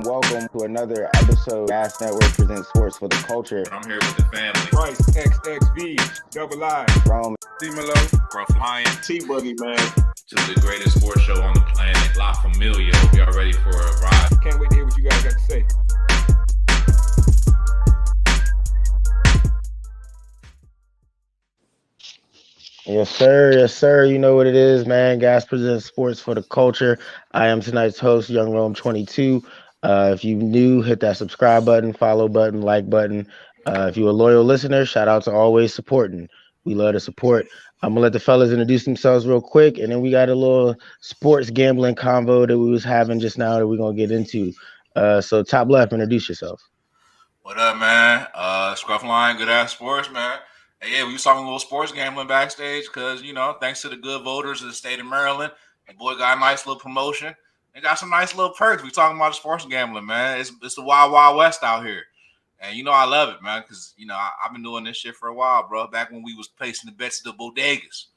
Welcome to another episode. Gas Network presents Sports for the Culture. I'm here with the family. Bryce, XXV, Double I, Rome, D-Melo, Gruff Lion. T-Boogie, man. Just the greatest sports show on the planet. La Familia. Hope y'all ready for a ride. can't wait to hear what you guys got to say. Yes, sir. Yes, sir. You know what it is, man. Gas presents Sports for the Culture. I am tonight's host, Young Rome 22. If you new, hit that subscribe button, follow button, like button. If you're a loyal listener, shout out to always supporting. We love the support. I'm gonna let the fellas introduce themselves real quick, and then we got a little sports gambling convo that we was having just now that we're gonna get into. So top left, introduce yourself. What up, man? Scruff Lion, good ass sports, man. Hey, yeah, we was talking a little sports gambling backstage because, thanks to the good voters of the state of Maryland, the boy got a nice little promotion. They got some nice little perks. We talking about sports gambling, man. It's the wild, wild west out here. And, I love it, man, because, I've been doing this shit for a while, bro. Back when we was placing the bets at the bodegas.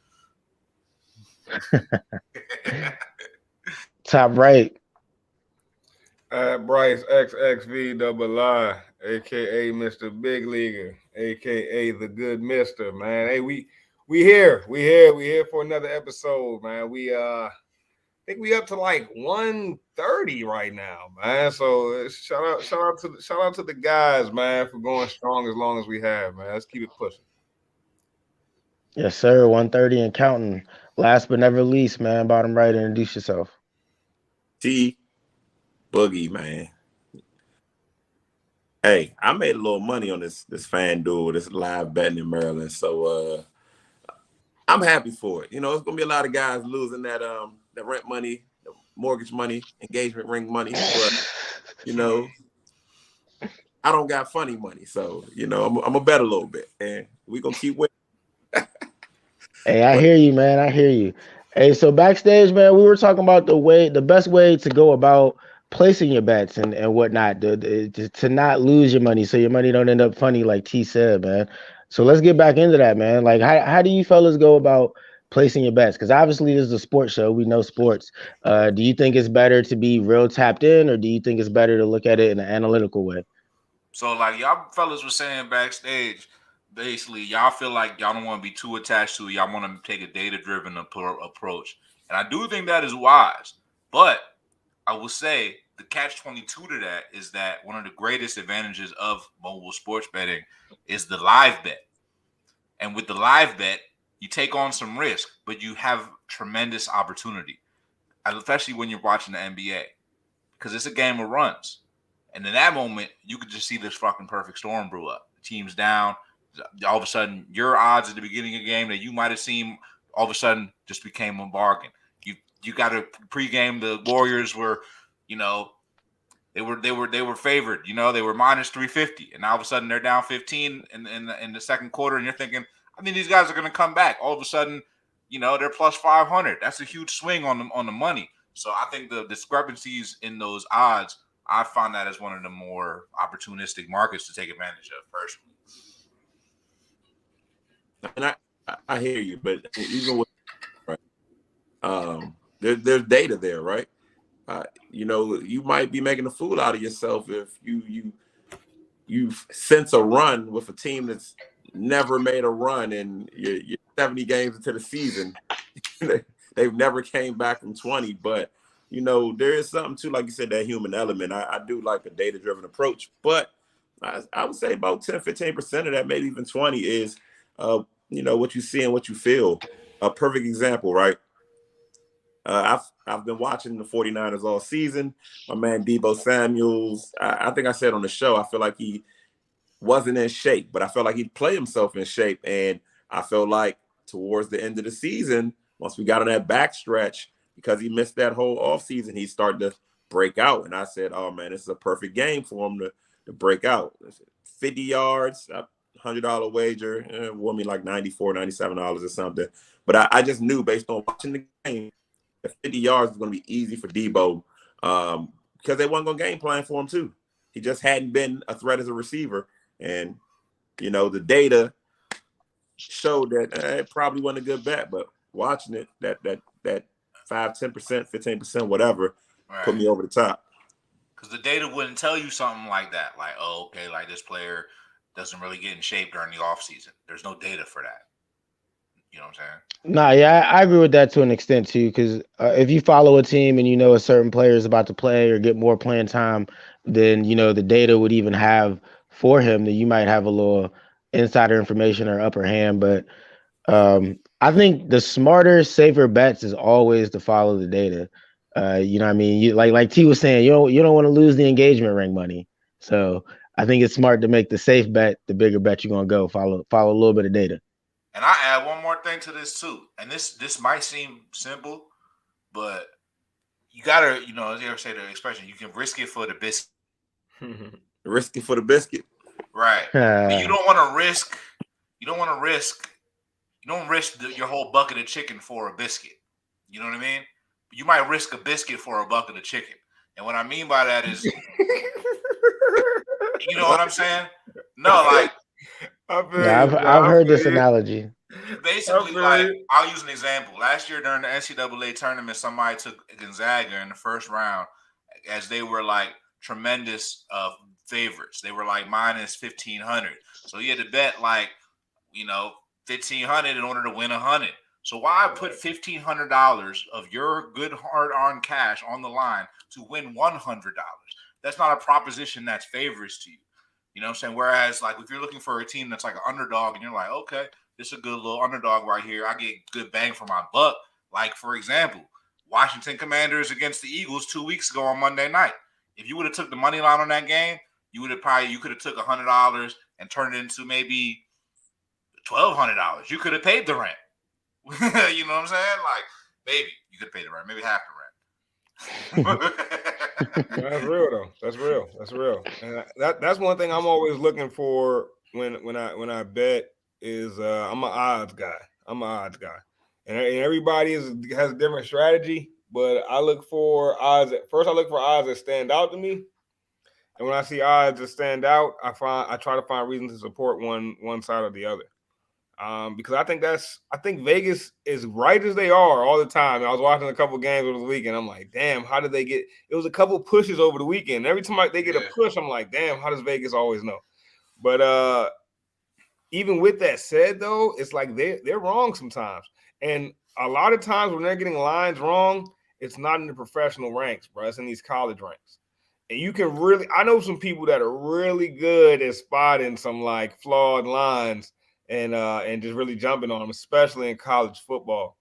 Top right. Bryce, XXV, Double I, a.k.a. Mr. Big Leaguer, a.k.a. the good mister, man. Hey, we here. We here for another episode, man. I think we up to like 130 right now, man. So shout out to the guys, man, for going strong as long as we have, man. Let's keep it pushing. Yes, sir. 130 and counting. Last but never least, man. Bottom right, introduce yourself. T-Boogie, man. Hey, I made a little money on this FanDuel, this live betting in Maryland. So I'm happy for it. It's gonna be a lot of guys losing that rent money, the mortgage money, engagement ring money. But I don't got funny money. So, I'm gonna bet a little bit. And we're gonna keep winning. Hey, I hear you, man. I hear you. Hey, so backstage, man, we were talking about the best way to go about placing your bets and whatnot, to not lose your money, so your money don't end up funny, like T said, man. So let's get back into that, man. Like, how do you fellas go about placing your bets? Because obviously this is a sports show. We know sports. Do you think it's better to be real tapped in, or do you think it's better to look at it in an analytical way? So, like y'all fellas were saying backstage, basically, y'all feel like y'all don't want to be too attached to it. Y'all want to take a data-driven approach. And I do think that is wise. But I will say the catch-22 to that is that one of the greatest advantages of mobile sports betting is the live bet. And with the live bet, you take on some risk, but you have tremendous opportunity, especially when you're watching the NBA, because it's a game of runs. And in that moment, you could just see this fucking perfect storm brew up. The team's down. All of a sudden, your odds at the beginning of the game that you might have seen all of a sudden just became a bargain. You got to pregame. The Warriors were, they were favored. They were minus 350, and now all of a sudden they're down 15 in the second quarter, and you're thinking, I mean, these guys are going to come back. All of a sudden, they're plus 500. That's a huge swing on the money. So I think the discrepancies in those odds, I find that as one of the more opportunistic markets to take advantage of personally. And I hear you, but even with there's data there, right? You might be making a fool out of yourself if you sense a run with a team that's never made a run in your 70 games into the season. They've never came back from 20, but there is something to, like you said, that human element. I do like a data-driven approach, but I would say about 10-15% of that, maybe even 20, is what you see and what you feel. A perfect example, right? I've been watching the 49ers all season. My man Deebo Samuels, I think I said on the show, I feel like he wasn't in shape, but I felt like he'd play himself in shape. And I felt like towards the end of the season, once we got on that backstretch, because he missed that whole offseason, he started to break out. And I said, oh, man, this is a perfect game for him to break out. 50 yards, $100 wager, won me like $94, $97 or something. But I just knew based on watching the game, that 50 yards was going to be easy for Deebo because they weren't going to game plan for him too. He just hadn't been a threat as a receiver. And, the data showed that it probably wasn't a good bet, but watching it, that 5, 10%, 15%, whatever, put me over the top. Because the data wouldn't tell you something like that. Like, oh, okay, like this player doesn't really get in shape during the offseason. There's no data for that. You know what I'm saying? Nah, yeah, I agree with that to an extent too. Because if you follow a team and you know a certain player is about to play or get more playing time than the data would even have for him, then you might have a little insider information or upper hand. But I think the smarter, safer bets is always to follow the data. You know what I mean? You like T was saying, you don't want to lose the engagement ring money. So I think it's smart to make the safe bet the bigger bet you're gonna go. Follow a little bit of data. And I add one more thing to this too. And this might seem simple, but you gotta, as you ever say the expression, you can risk it for the biscuit. Risk it for the biscuit. Right. But you don't want to risk. You don't want to risk. You don't risk your whole bucket of chicken for a biscuit. You know what I mean? You might risk a biscuit for a bucket of chicken. And what I mean by that is, you know what I'm saying? No, like Yeah, I've heard this analogy. basically, like I'll use an example. Last year during the NCAA tournament, somebody took Gonzaga in the first round as they were like tremendous favorites. They were like minus 1,500. So you had to bet like 1,500 in order to win 100. So why put $1,500 of your good hard-earned cash on the line to win $100? That's not a proposition that's favors to you. You know what I'm saying? Whereas, like, if you're looking for a team that's like an underdog and you're like, okay, this is a good little underdog right here. I get good bang for my buck. Like, for example, Washington Commanders against the Eagles 2 weeks ago on Monday night. If you would have took the money line on that game, you could have took $100 and turned it into maybe $1,200. You could have paid the rent. You know what I'm saying? Like, maybe you could pay the rent, maybe half the rent. That's real though. That's real. And that's one thing I'm always looking for when I bet is I'm an odds guy. And everybody has a different strategy, but I look for odds. First, I look for odds that stand out to me. And when I see odds that stand out, I try to find reasons to support one side or the other. Because I think Vegas is right as they are all the time. I was watching a couple games over the weekend. I'm like, damn, how did they get? It was a couple pushes over the weekend. Every time they get a push, I'm like, damn, how does Vegas always know? But even with that said, though, it's like they're wrong sometimes. And a lot of times when they're getting lines wrong, it's not in the professional ranks, bro. It's in these college ranks. And you can really, I know some people that are really good at spotting some like flawed lines and just really jumping on them, especially in college football.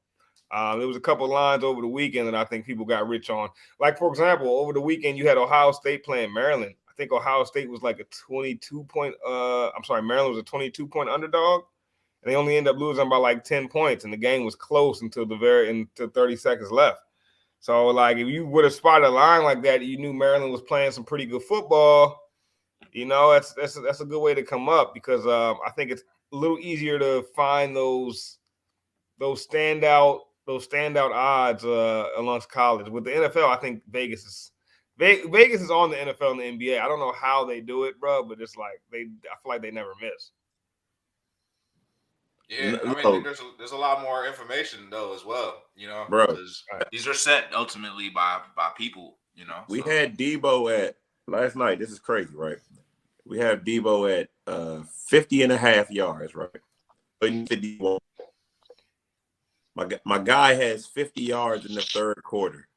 There was a couple of lines over the weekend that I think people got rich on. Like, for example, over the weekend, you had Ohio State playing Maryland. I think Ohio State was like a 22-point Maryland was a 22-point underdog. And they only ended up losing by like 10 points. And the game was close until 30 seconds left. So, like, if you would have spotted a line like that, you knew Maryland was playing some pretty good football. That's a good way to come up because I think it's a little easier to find those standout odds amongst college. With the NFL, I think Vegas is on the NFL and the NBA. I don't know how they do it, bro, but it's like I feel like they never miss. Yeah, I mean, there's a lot more information though as well, bro. Because these are set ultimately by people, We had Debo at last night. This is crazy, right? We have Debo at 50 and a half yards, right? 51. My guy has 50 yards in the third quarter.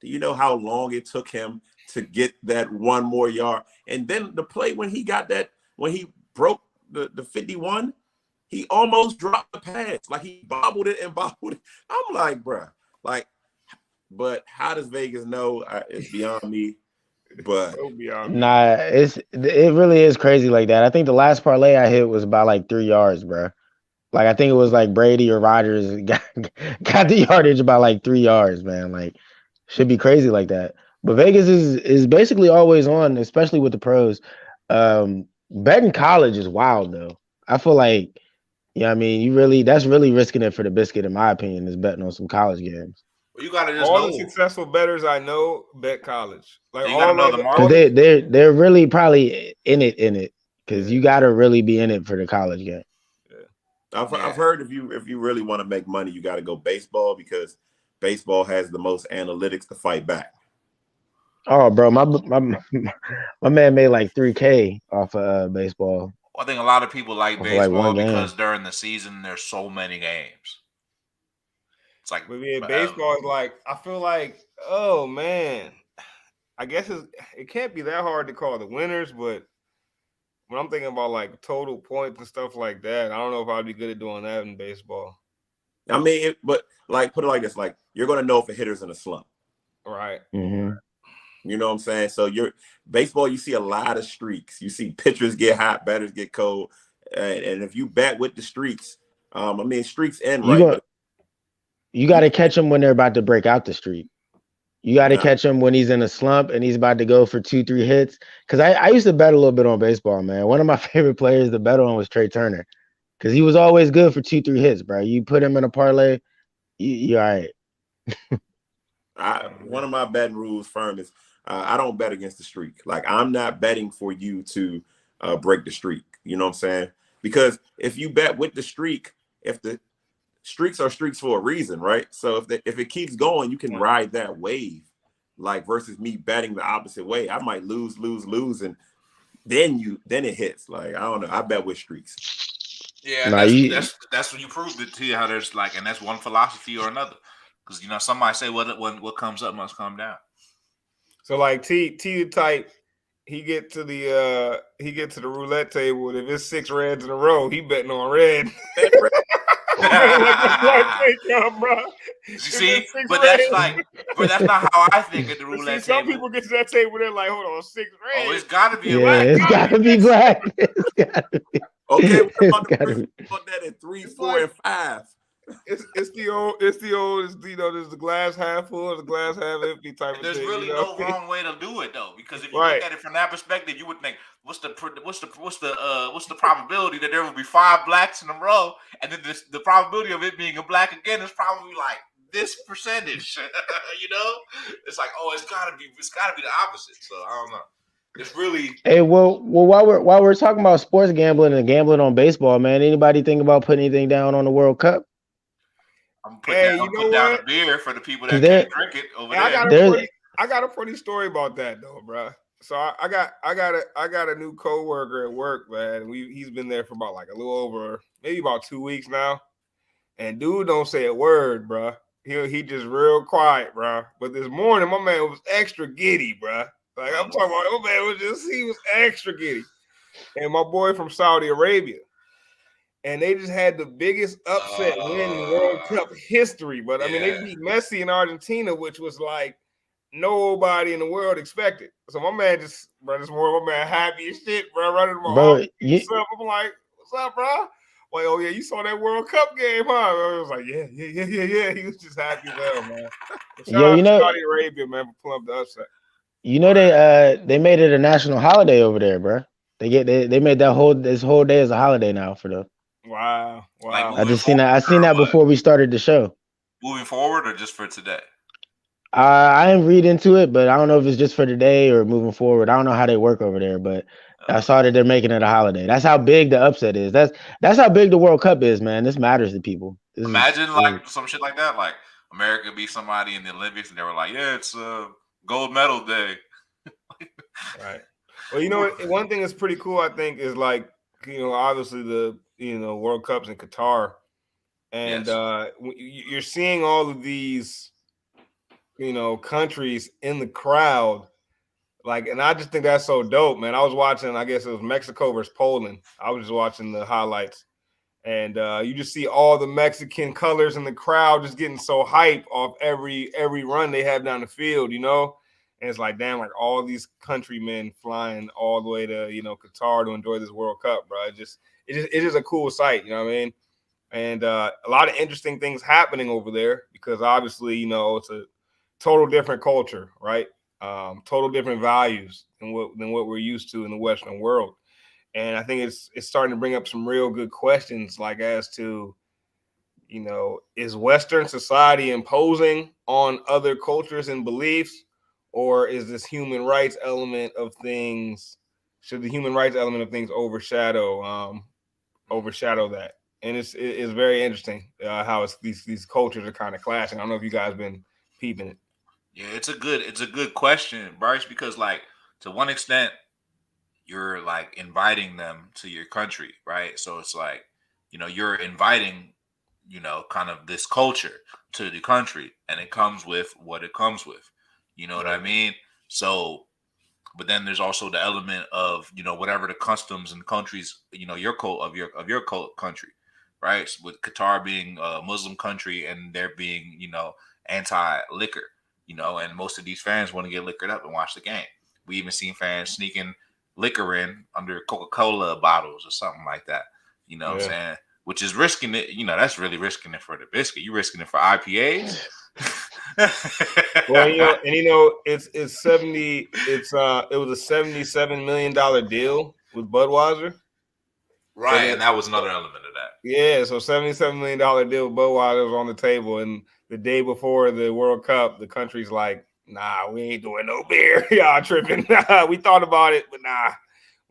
Do you know how long it took him to get that one more yard? And then the play when he broke the 51, he almost dropped the pass. Like he bobbled it. I'm like, bro, but how does Vegas know? It's beyond me. But nah, it really is crazy like that. I think the last parlay I hit was about like 3 yards, bro. Like I think it was like Brady or Rodgers got the yardage about like 3 yards, man. Like should be crazy like that. But Vegas is basically always on, especially with the pros. Betting college is wild though. I feel like, I mean, that's really risking it for the biscuit, in my opinion, is betting on some college games. Well, you gotta just all the successful bettors I know bet college. Like you gotta know the market. Because they're really probably in it because you gotta really be in it for the college game. I've heard if you really want to make money, you got to go baseball because baseball has the most analytics to fight back. Oh, bro, my man made like 3K off of baseball I think a lot of people like off of like one baseball because game. during the season there's so many games. It's like But yeah, forever. baseball is like I feel like, oh man, I guess it can't be that hard to call the winners, but when I'm thinking about like total points and stuff like that, I don't know if I'd be good at doing that in baseball. I mean, but like put it like this: like you're gonna know if a hitter's in a slump. Right. Hmm. You know what I'm saying? So you're baseball. You see a lot of streaks. You see pitchers get hot, batters get cold, and if you bat with the streaks, I mean streaks end You right, go, but you got you to catch him when they're about to break out the streak. You got to nah, catch him when he's in a slump and he's about to go for 2, 3 hits. Because I used to bet a little bit on baseball, man. One of my favorite players to bet on was Trey Turner because he was always good for 2, 3 hits, bro. You put him in a parlay, you all right. one of my betting rules firm is I don't bet against the streak. Like I'm not betting for you to break the streak. You know what I'm saying? Because if you bet with the streak, if the streaks are streaks for a reason, right? So if it keeps going, you can ride that wave. Like versus me betting the opposite way, I might lose, and then it hits. Like I don't know. I bet with streaks. Yeah, and Nah, you that's when you proved it to you how there's like, and that's one philosophy or another. Because somebody say what comes up must come down. So like T the type, he get to the roulette table, and if it's 6 reds in a row, he betting on red. Like the black take, bro. You If see, it's 6 but that's reds. like, but that's not how I think at the But see, roulette some table. people get to that table, they're like, hold on, 6 Oh, reds. it's got to be a yeah, black. it's gotta be black. It's gotta be. Okay, what It's about the gotta person be. who put that at 3, It's 4, like and 5? it's the old there's the glass half full, the glass half empty type And of there's thing, really you know no what I mean? wrong way to do it though, because if you look Right. at it from that perspective, you would think, what's the probability that there will be 5 blacks in a row, and then the probability of it being a black again is probably like this percentage. It's like, oh, it's gotta be the opposite. So I don't know. It's really Hey, well, while we're talking about sports gambling and gambling on baseball, man, anybody think about putting anything down on the World Cup? Hey, you I'm know put down what? a beer for the people Because that can't drink it over Hey, I there. got a there, funny I got a funny story about that though, bro. So I got a new coworker at work, man. He's been there for about like a little over maybe about 2 weeks now. And dude don't say a word, bro. He just real quiet, bro. But this morning, my man was extra giddy, bro. Like I'm talking about, my man he was extra giddy. And my boy from Saudi Arabia, and they just had the biggest upset win in World Cup history. But I mean, they Yeah. beat Messi in Argentina, which was like nobody in the world expected. So my man this morning, my man happy as shit, bro. Running to my bro, office. What's up? I'm like, what's up, bro? Like, oh yeah, you saw that World Cup game, huh? I was like, yeah. He was just happy as hell, man. But shout yo, out to Saudi Arabia, man, for pulling up the upset. they made it a national holiday over there, bro. They made this whole day as a holiday now for them. Wow. Like I moving just seen forward that. I seen or that what? before we started the show. Moving forward or just for today? I didn't read into it, but I don't know if it's just for today or moving forward. I don't know how they work over there, but I saw that they're making it a holiday. That's how big the upset is. That's how big the World Cup is, man. This matters to people. Imagine like some shit like that, like America beat somebody in the Olympics, and they were like, "Yeah, it's gold medal day." Right. Well, you know what? One thing that's pretty cool, I think, is like, obviously the World Cups in Qatar, and Yes. you're seeing all of these countries in the crowd, like, and I just think that's so dope, man. I was watching, I guess it was Mexico versus Poland. I was just watching the highlights, and you just see all the Mexican colors in the crowd just getting so hype off every run they have down the field, And it's like, damn, like all these countrymen flying all the way to Qatar to enjoy this World Cup, bro. It's just a cool sight, you know what I mean? And a lot of interesting things happening over there because obviously, it's a total different culture, right? Total different values than what we're used to in the Western world. And I think it's starting to bring up some real good questions, like as to, is Western society imposing on other cultures and beliefs, or is this human rights element of things? Should the human rights element of things overshadow that? And it's very interesting how these cultures are kind of clashing. I don't know if you guys been peeping it. Yeah, it's a good question, Bryce, because like to one extent you're like inviting them to your country, right? So it's like, you're inviting, kind of this culture to the country, and it comes with what it comes with. You know what I Right. mean? So, but then there's also the element of whatever the customs and countries, your country, right? So with Qatar being a Muslim country and there being anti liquor, and most of these fans want to get liquored up and watch the game. We even seen fans sneaking liquor in under Coca-Cola bottles or something like that. You know what I'm Yeah. saying? Which is risking it. That's really risking it for the biscuit. You risking it for IPAs. Well, it's 70. It was a $77 million deal with Budweiser. So Right, and that was another element of that. yeah, so $77 million deal with Budweiser was on the table, and the day before the World Cup, the country's like, "Nah, we ain't doing no beer. Y'all tripping? We thought about it, but nah,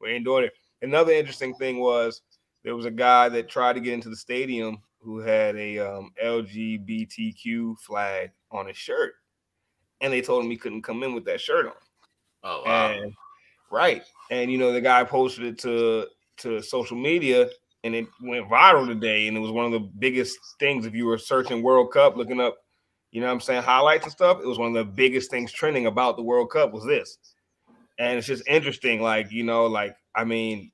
we ain't doing it." Another interesting thing was there was a guy that tried to get into the stadium who had a LGBTQ flag on his shirt, and they told him he couldn't come in with that shirt on. Oh wow. And right, and the guy posted it to social media, and it went viral today, and it was one of the biggest things. If you were searching World Cup, looking up, what I'm saying, highlights and stuff, it was one of the biggest things trending about the World Cup was this. And it's just interesting, I mean,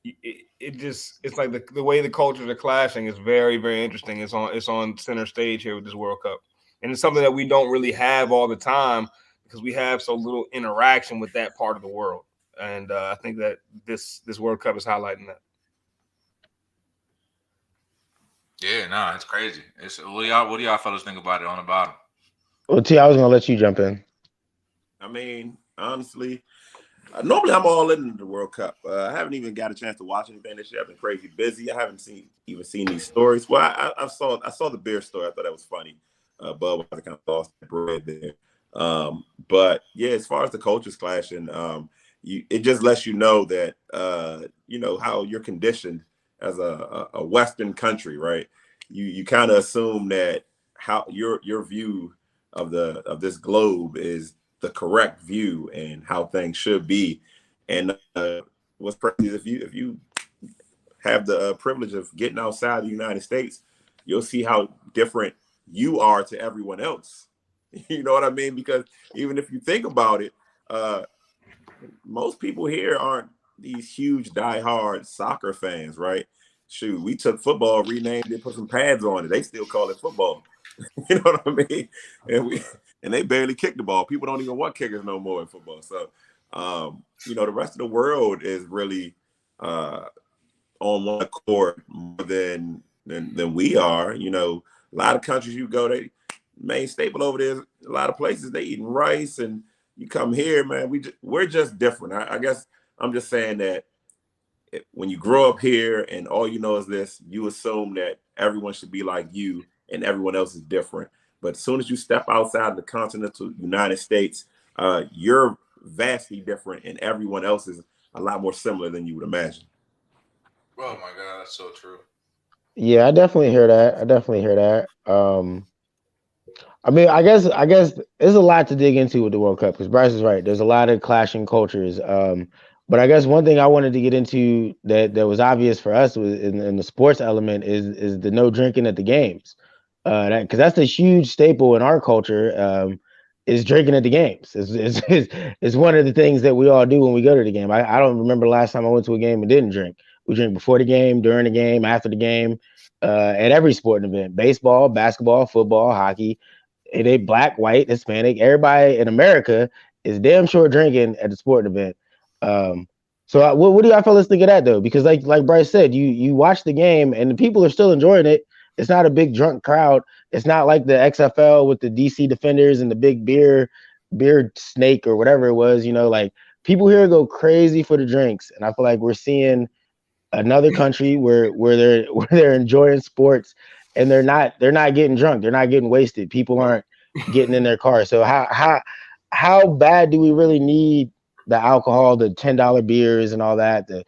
it's like the way the cultures are clashing is very, very interesting. It's on center stage here with this World Cup, and it's something that we don't really have all the time because we have so little interaction with that part of the world. And I think that this World Cup is highlighting that. Yeah, nah, it's crazy. What do y'all fellas think about it on the bottom? Well, T, I was gonna let you jump in. I mean, honestly, normally I'm all in the World Cup. I haven't even got a chance to watch anything this year. I've been crazy busy. I haven't even seen these stories. Well, I saw the beer story. I thought that was funny. Budweiser kind of lost the bread there. But yeah, as far as the cultures clashing, it just lets you know that how you're conditioned as a Western country, right? You kind of assume that how your view of this globe is the correct view and how things should be. And what's crazy is if you have the privilege of getting outside the United States, you'll see how different you are to everyone else. You know what I mean? Because even if you think about it, uh, most people here aren't these huge diehard soccer fans, right? Shoot, we took football, renamed it, put some pads on it. They still call it football. You know what I mean? And they barely kick the ball. People don't even want kickers no more in football. So, the rest of the world is really on one accord more than we are. A lot of countries you go, they main staple over there. A lot of places they eating rice, and you come here, man. We're just different. I guess I'm just saying that when you grow up here and all you know is this, you assume that everyone should be like you and everyone else is different. But as soon as you step outside of the continental United States, you're vastly different, and everyone else is a lot more similar than you would imagine. Oh my god, that's so true. Yeah, I definitely hear that. I definitely hear that. I mean, I guess there's a lot to dig into with the World Cup because Bryce is right. There's a lot of clashing cultures. But I guess one thing I wanted to get into that was obvious for us was in the sports element is the no drinking at the games. That because that's a huge staple in our culture. Is drinking at the games. Is one of the things that we all do when we go to the game. I don't remember the last time I went to a game and didn't drink. We drink before the game, during the game, after the game, at every sporting event: baseball, basketball, football, hockey. They black, white, Hispanic. Everybody in America is damn sure drinking at the sporting event. So what do y'all fellas think of that though? Because like Bryce said, you watch the game and the people are still enjoying it. It's not a big drunk crowd. It's not like the XFL with the DC Defenders and the big beer snake or whatever it was. Like people here go crazy for the drinks, and I feel like we're seeing another country where they're where they're enjoying sports and they're not getting drunk, they're not getting wasted, people aren't getting in their car. So how bad do we really need the alcohol, the $10 beers and all that, the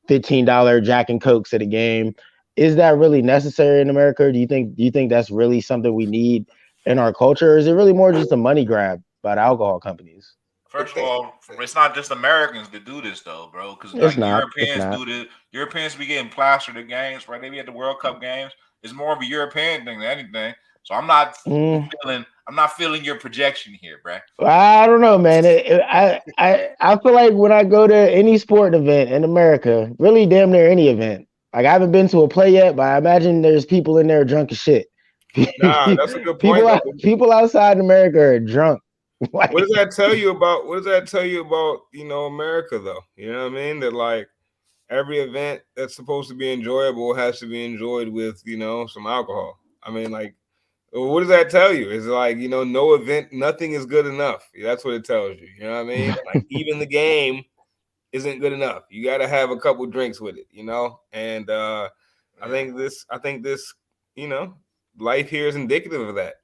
$15 Jack and Cokes at a game? Is that really necessary in America? Or do you think that's really something we need in our culture, or is it really more just a money grab by the alcohol companies. First of all, it's not just Americans that do this though, bro. Because It's like not. It's Europeans not. do the Europeans be getting plastered at games, right? They be at the World Cup games. It's more of a European thing than anything. So Mm, I'm not feeling your projection here, bro. I don't know, man. I feel like when I go to any sport event in America, really damn near any event, like I haven't been to a play yet, but I imagine there's people in there drunk as shit. Nah, that's a good point though. People outside America are drunk. What does Like, that tell you about? What does that tell you about America though? You know what I mean? That like every event that's supposed to be enjoyable has to be enjoyed with some alcohol. I mean, like, what does that tell you? It's like no event, nothing is good enough. That's what it tells you. You know what I mean? Like even the game isn't good enough. You got to have a couple drinks with it. And I think this life here is indicative of that.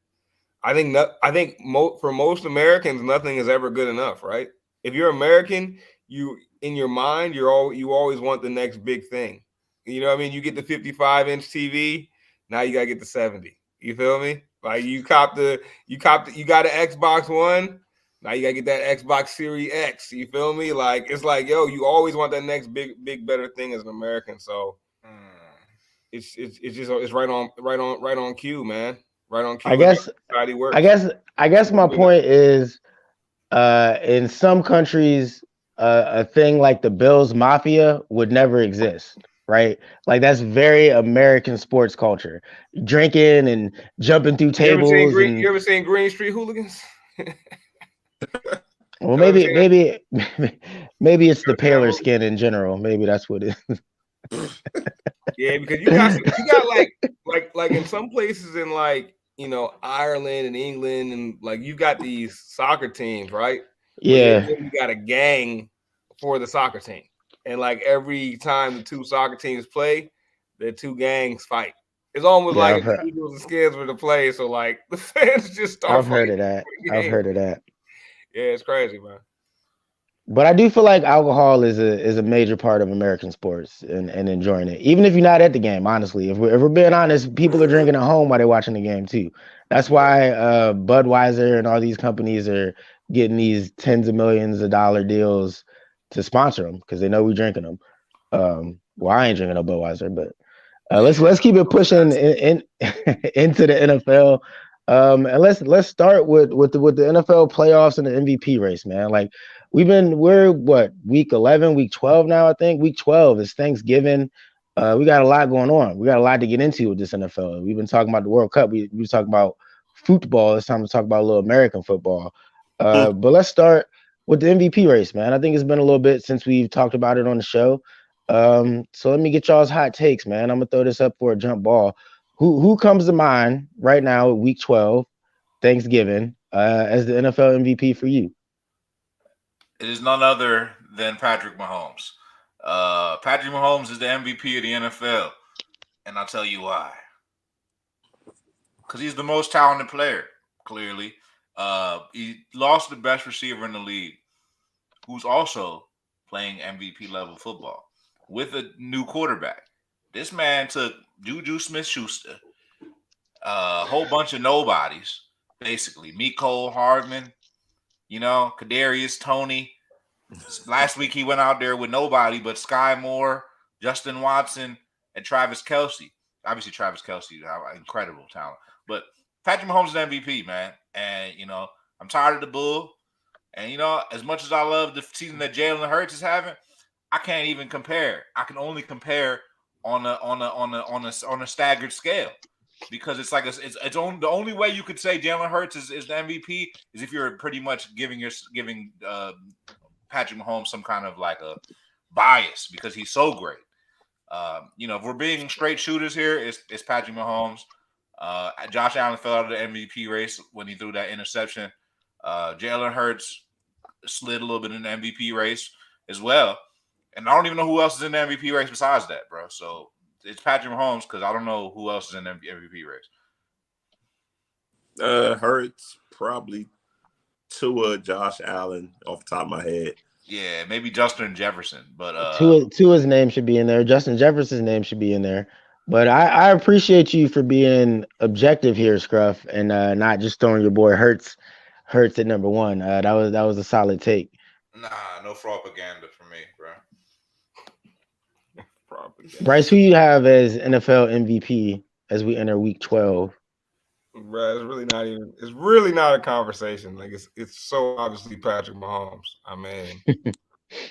For most Americans, nothing is ever good enough, right? If you're American, you in your mind, you always want the next big thing. You know what I mean? You get the 55-inch TV, now you gotta get the 70. You feel me? Like you got an Xbox One, now you gotta get that Xbox Series X. You feel me? Like it's like, yo, you always want that next big better thing as an American. So it's right on cue, man. Right on I cue with how guess, society I works. guess, I guess my point is, in some countries, a thing like the Bills Mafia would never exist, right? Like that's very American sports culture, drinking and jumping through You ever seen tables Green? and You ever seen Green Street Hooligans? well, You ever maybe, seen that? maybe it's You the ever seen that paler movie? skin in general. Maybe that's what it Yeah, because is. you got like in some places in like Ireland and England and like you got these soccer teams, right? Where they Yeah, literally got a gang for the soccer team, and like every time the two soccer teams play, the two gangs fight. It's almost yeah, like if the Eagles and Skins were to play, so like the fans just start I've heard fighting of that. for the I've game. heard of that. Yeah, it's crazy, man. But I do feel like alcohol is a major part of American sports and enjoying it. Even if you're not at the game, honestly. If we're being honest, people are drinking at home while they're watching the game too. That's Yeah. why Budweiser and all these companies are getting these tens of millions of dollar deals to sponsor them because they know we're drinking them. Well, I ain't drinking no Budweiser, but let's keep it pushing into the NFL. And let's start with the NFL playoffs and the MVP race, man. Like we're what week 11, week 12 now. I think week 12 is Thanksgiving. We got a lot going on. We got a lot to get into with this NFL. We've been talking about the World Cup. We were talking about football. It's time to talk about a little American football. But let's start with the MVP race, man. I think it's been a little bit since we've talked about it on the show. So let me get y'all's hot takes, man. I'm gonna throw this up for a jump ball. Who comes to mind right now, week 12, Thanksgiving, as the NFL MVP for you? It is none other than Patrick Mahomes. Patrick Mahomes is the MVP of the NFL, and I'll tell you why. Because he's the most talented player. Clearly, he lost the best receiver in the league, who's also playing MVP level football with a new quarterback. This man took Juju Smith-Schuster, a whole bunch of nobodies, basically. Mecole Hardman, Kadarius Tony. Last week he went out there with nobody but Sky Moore, Justin Watson, and Travis Kelce. Obviously, Travis Kelce, incredible talent. But Patrick Mahomes is MVP, man. And, I'm tired of the bull. And, as much as I love the season that Jalen Hurts is having, I can't even compare. I can only compare on a staggered scale. Because it's like the only way you could say Jalen Hurts is the MVP is if you're pretty much giving Patrick Mahomes some kind of like a bias because he's so great. If we're being straight shooters here, it's Patrick Mahomes. Josh Allen fell out of the MVP race when he threw that interception. Jalen Hurts slid a little bit in the MVP race as well. And I don't even know who else is in the MVP race besides that, bro. So it's Patrick Mahomes because I don't know who else is in the MVP race. Hurts, probably Tua, Josh Allen off the top of my head. Yeah, maybe Justin Jefferson, but Tua's name should be in there. Justin Jefferson's name should be in there. But I appreciate you for being objective here, Scruff, and not just throwing your boy Hurts at number one. That was a solid take. Nah, no propaganda for me, bro. Propaganda. Bryce, who you have as NFL MVP as we enter Week 12? Bro, it's really not even. It's really not a conversation. Like it's so obviously Patrick Mahomes. I mean,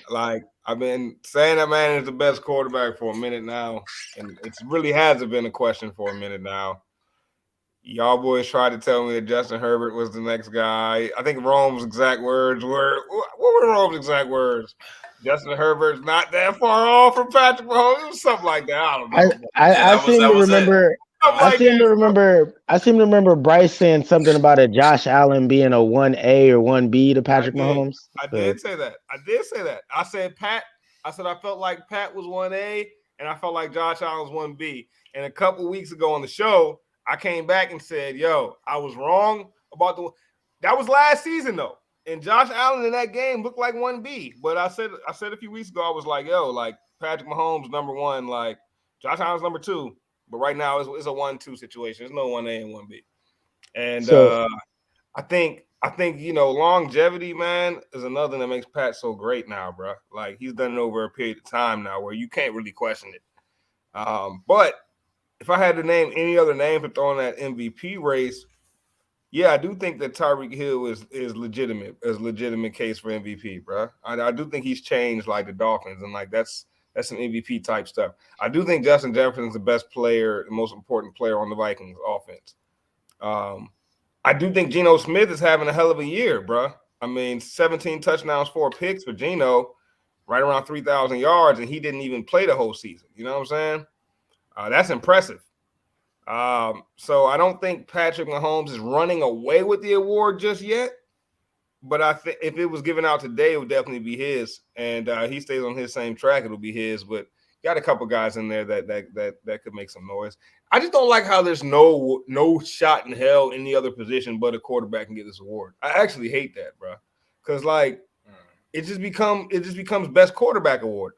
like I've been saying that man is the best quarterback for a minute now, and it really hasn't been a question for a minute now. Y'all boys tried to tell me that Justin Herbert was the next guy. I think Rome's exact words were, what were Rome's exact words? Justin Herbert's not that far off from Patrick Mahomes. It was something like that. I don't I know. Yeah, I, I that was seem that to was it. remember. Something I like seem to that. remember. I seem to remember Bryce saying something about a Josh Allen being a 1A or 1B to Patrick Mahomes. I So, did say that. I said Pat. I said I felt like Pat was 1A and I felt like Josh Allen was 1B. And a couple weeks ago on the show, I came back and said, "Yo, I was wrong about the." That was last season though, and Josh Allen in that game looked like 1B. But I said a few weeks ago, I was like, "Yo, like Patrick Mahomes number one, like Josh Allen's number two." But right now, it's a 1-2 situation. There's no 1A and 1B. And so I think longevity, man, is another thing that makes Pat so great now, bro. Like he's done it over a period of time now where you can't really question it. But if I had to name any other name for throwing that MVP race, yeah, I do think that Tyreek Hill is legitimate case for MVP, bro. I do think he's changed like the Dolphins, and like that's some MVP type stuff. I do think Justin Jefferson's the best player, the most important player on the Vikings offense. I do think Geno Smith is having a hell of a year, bro. I mean, 17 touchdowns, 4 picks for Geno, right around 3,000 yards, and he didn't even play the whole season. You know what I'm saying? That's impressive. So I don't think Patrick Mahomes is running away with the award just yet. But I think if it was given out today, it would definitely be his. And he stays on his same track, it'll be his. But got a couple guys in there that could make some noise. I just don't like how there's no shot in hell any other position but a quarterback can get this award. I actually hate that, bro. Because like it just becomes best quarterback award.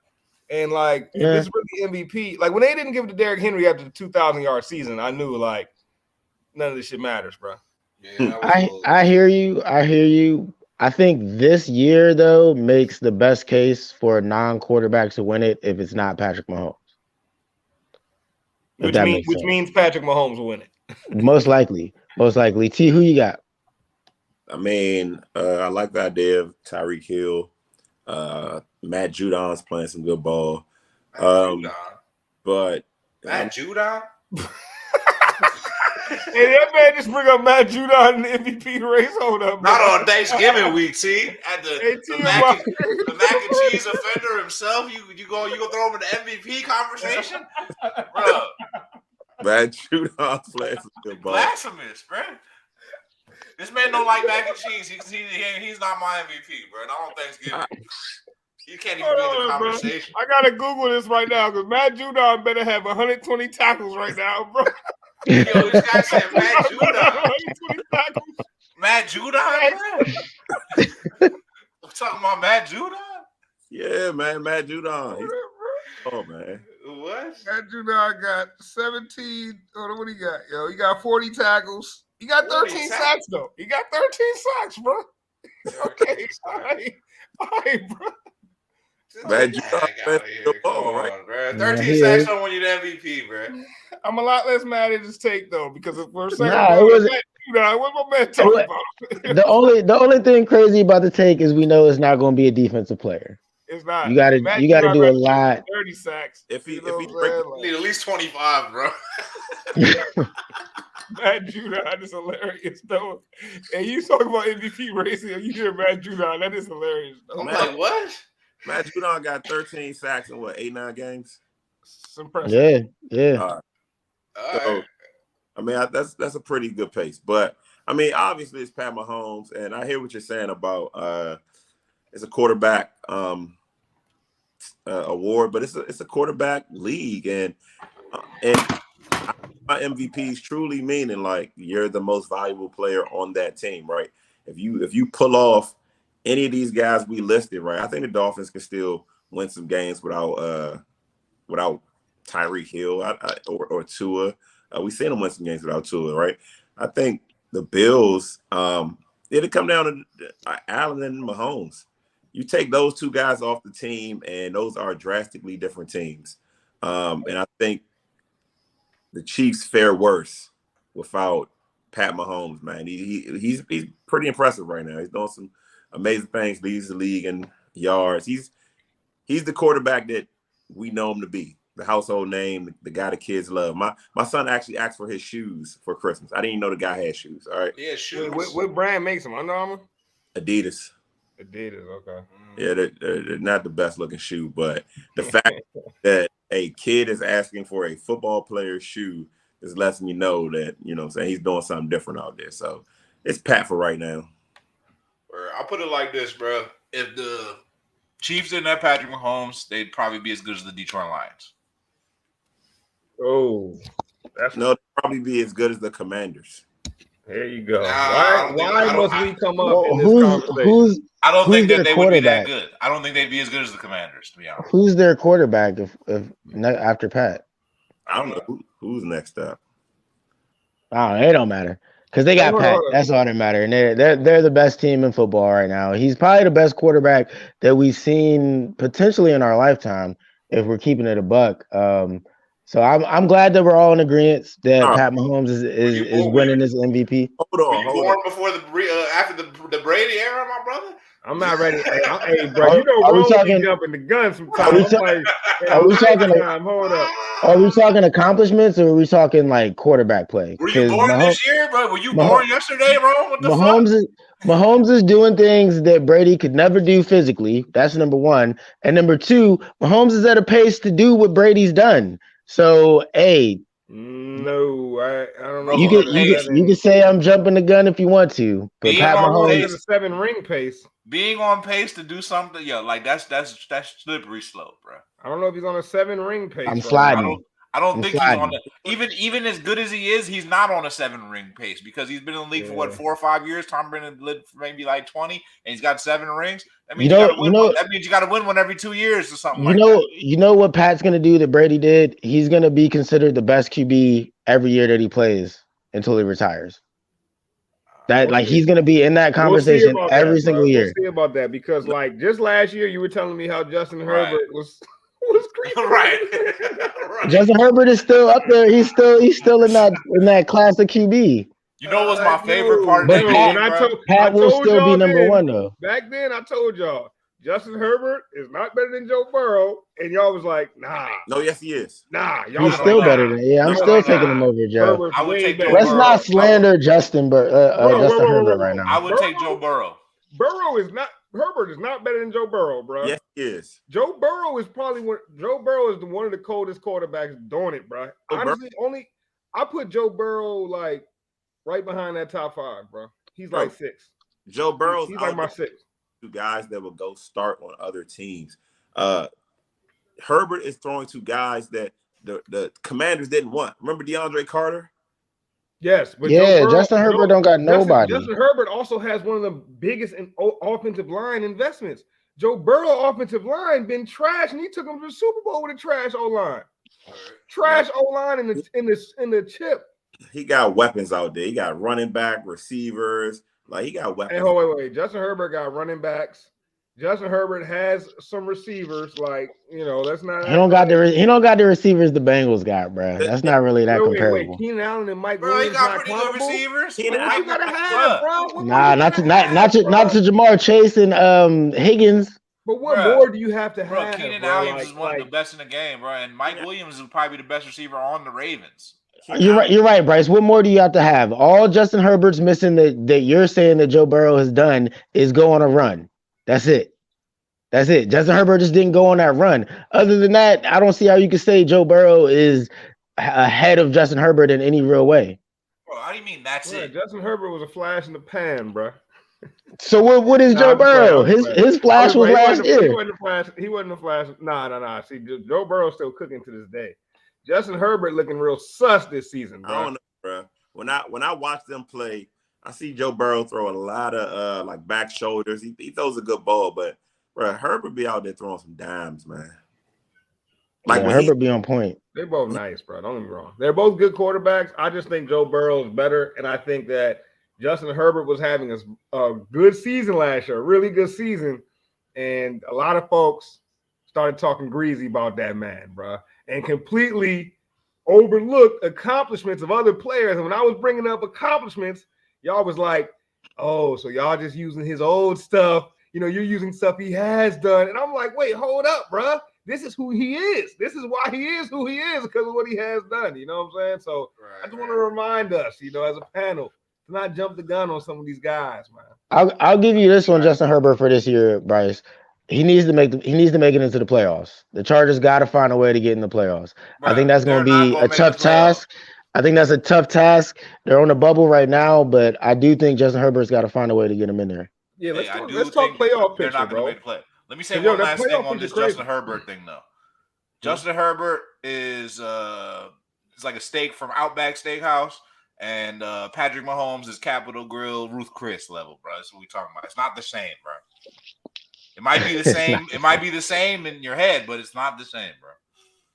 And like if yeah, it's really MVP, like when they didn't give it to Derrick Henry after the 2,000-yard season, I knew like none of this shit matters, bro. Yeah, that was a little. I hear you. I hear you. I think this year though makes the best case for a non-quarterback to win it if it's not Patrick Mahomes. If that makes Which sense. means Patrick Mahomes will win it. Most likely. Most likely. T, who you got? I mean, I like the idea of Tyreek Hill. Matt Judon's playing some good ball. But Matt Judon? Hey, that man just bring up Matt Judon in the MVP race. Hold up, Not bro. on Thanksgiving week, T. At the mac and cheese offender himself. You go throw him in the MVP conversation, bro. Matt Judon's playing some good ball. Blasphemous, bro. This man don't like mac and cheese. He's not my MVP, bro. Not on Thanksgiving. You can't even be in the conversation. Bro. I gotta Google this right now because Matt Judon better have 120 tackles right now, bro. Yo, this guy said Matt Judon. Matt Judon, bro? I'm talking about Matt Judon? Yeah, man, Matt Judon. Oh, man. What? Matt Judon got 17. What do he got? Yo, he got 40 tackles. He got 13 sacks, though. He got 13 sacks, bro. Okay, all right, bro. Matt Judon, the ball, right? Bro. 13 sacks don't win you the MVP, bro. I'm a lot less mad at his take though, because for a second, It wasn't. What my man talking about? The only thing crazy about the take is we know it's not going to be a defensive player. It's not. You got to do a lot. 30 sacks. If he need at least 25, bro. Matt Judon is hilarious though. And you talk about MVP racing, you hear Matt Judon, that is hilarious. I'm like, what? Matt Judon got 13 sacks in 8-9 games. It's impressive. Yeah. All right. I mean, that's a pretty good pace. But I mean, obviously it's Pat Mahomes, and I hear what you're saying about it's a quarterback award, but it's a quarterback league, and my MVPs truly meaning like you're the most valuable player on that team, right? If you pull off any of these guys we listed, right, I think the Dolphins can still win some games without Tyreek Hill or Tua. We've seen them win some games without Tua, right? I think the Bills, It'll come down to Allen and Mahomes. You take those two guys off the team, and those are drastically different teams. And I think the Chiefs fare worse without Pat Mahomes, man. He's pretty impressive right now. He's doing some amazing things, leads the league in yards. He's the quarterback that we know him to be, the household name, the guy the kids love. My son actually asked for his shoes for Christmas. I didn't even know the guy had shoes. All right. Yeah, shoes. What brand makes them? Under Armour? Adidas. Adidas, okay. Yeah, they're not the best looking shoe, but the fact that a kid is asking for a football player's shoe is letting you know that, you know what I'm saying, he's doing something different out there. So it's Pat for right now. I'll put it like this, bro. If the Chiefs didn't have Patrick Mahomes, they'd probably be as good as the Detroit Lions. Oh, they'd probably be as good as the Commanders. There you go. Why must we come up in this conversation? I don't think that they would be that good. I don't think they'd be as good as the Commanders, to be honest. Who's their quarterback if after Pat? I don't know who's next up. Oh, it don't matter because they got Pat. That's all that matters. And they're the best team in football right now. He's probably the best quarterback that we've seen potentially in our lifetime if we're keeping it a buck. So I'm glad that we're all in agreement that Pat Mahomes is winning this MVP. Hold on. Before after the Brady era, my brother? I'm not ready. Hey, bro, you know Rome be jumping the gun sometimes. Are we talking accomplishments or are we talking like quarterback play? Were you born this year, bro? Were you born yesterday, Rome? What the fuck? Mahomes is doing things that Brady could never do physically. That's number one. And number two, Mahomes is at a pace to do what Brady's done. So, hey. No, I don't know. You can say I'm jumping the gun if you want to, but Pat Mahomes a 7-ring pace. Being on pace to do something, like that's slippery slope, bro. I don't know if he's on a 7-ring pace. I'm sliding. I don't think he's on even as good as he is, he's not on a 7-ring pace because he's been in the league for 4 or 5 years. Tom Brady lived for maybe like 20, and he's got 7 rings. That means that means you got to win one every 2 years or something. You know what Pat's gonna do that Brady did? He's gonna be considered the best QB every year that he plays until he retires. He's gonna be in that conversation every single year. We'll see about that because just last year you were telling me how Justin Herbert was creeping. Right. Justin Herbert is still up there. He's still in that class of QB. You know what's my favorite part of that game? Pat will still be number one though. Back then, I told y'all Justin Herbert is not better than Joe Burrow, and y'all was like, nah. No, yes, he is. Nah, y'all he's still better than. Yeah, I'm still taking him over Joe. I would take Joe Let's not slander Justin Herbert right now. I would take Joe Burrow. Herbert is not better than Joe Burrow, bro. Yes, he is. Joe Burrow is one of the coldest quarterbacks doing it, bro. Honestly, I put Joe Burrow right behind that top 5, bro. He's like 6. Joe Burrow's he's like my 6. Two guys that will go start on other teams. Herbert is throwing to guys that the Commanders didn't want. Remember DeAndre Carter? Yes, but Justin Herbert don't got nobody. Justin Herbert also has one of the biggest offensive line investments. Joe Burrow offensive line been trash, and he took him to the Super Bowl with a trash O-line. Trash O-line in the chip. He got weapons out there. He got running back, receivers. He got weapons. Hey, wait. Justin Herbert got running backs. Justin Herbert has some receivers. That's not. He don't got the receivers the Bengals got, bro. That's not really that comparable. Keenan Allen and Mike Williams. He got pretty good receivers. What you gotta have, bro? Not to Jamar Chase and Higgins. But what more do you have to have? Keenan Allen is one of the best in the game, bro. And Mike Williams is probably the best receiver on the Ravens. You're right, Bryce. What more do you have to have? All Justin Herbert's missing that you're saying that Joe Burrow has done is go on a run. That's it. Justin Herbert just didn't go on that run. Other than that, I don't see how you can say Joe Burrow is ahead of Justin Herbert in any real way. Bro, how do you mean that's it? Justin Herbert was a flash in the pan, bro. So what is Joe Burrow? His flash was last year. He wasn't a flash. Nah. See, Joe Burrow's still cooking to this day. Justin Herbert looking real sus this season, bro. I don't know, bro. When I watch them play, I see Joe Burrow throw a lot of back shoulders. He throws a good ball, but bro, Herbert be out there throwing some dimes, man. Herbert be on point. They're both nice, bro. Don't get me wrong. They're both good quarterbacks. I just think Joe Burrow is better, and I think that Justin Herbert was having a good season last year, a really good season, and a lot of folks started talking greasy about that man, bro, and completely overlooked accomplishments of other players. And when I was bringing up accomplishments, y'all was like, "Oh, so y'all just using his old stuff? You know, you're using stuff he has done." And I'm like, "Wait, hold up, bro. This is who he is. This is why he is who he is because of what he has done." You know what I'm saying? So I just want to remind us, you know, as a panel, to not jump the gun on some of these guys, man. I'll give you this one, Justin Herbert, for this year, Bryce. He needs to make it into the playoffs. The Chargers got to find a way to get in the playoffs. I think Bruh, that's going they're to not be gonna a make the tough playoffs. task. I think that's a tough task. They're on the bubble right now, but I do think Justin Herbert's got to find a way to get him in there. Yeah, Hey, I let's do talk think playoff they're picture, not going to bro. make the play. Let me say Because yo, one that last thing playoff on picture this crazy. Justin Herbert thing, though. Justin Herbert is it's like a steak from Outback Steakhouse, and Patrick Mahomes is Capitol Grill Ruth Chris level, bro. That's what we talking about. It's not the same, bro. It might be the same. It might be the same in your head, but it's not the same, bro.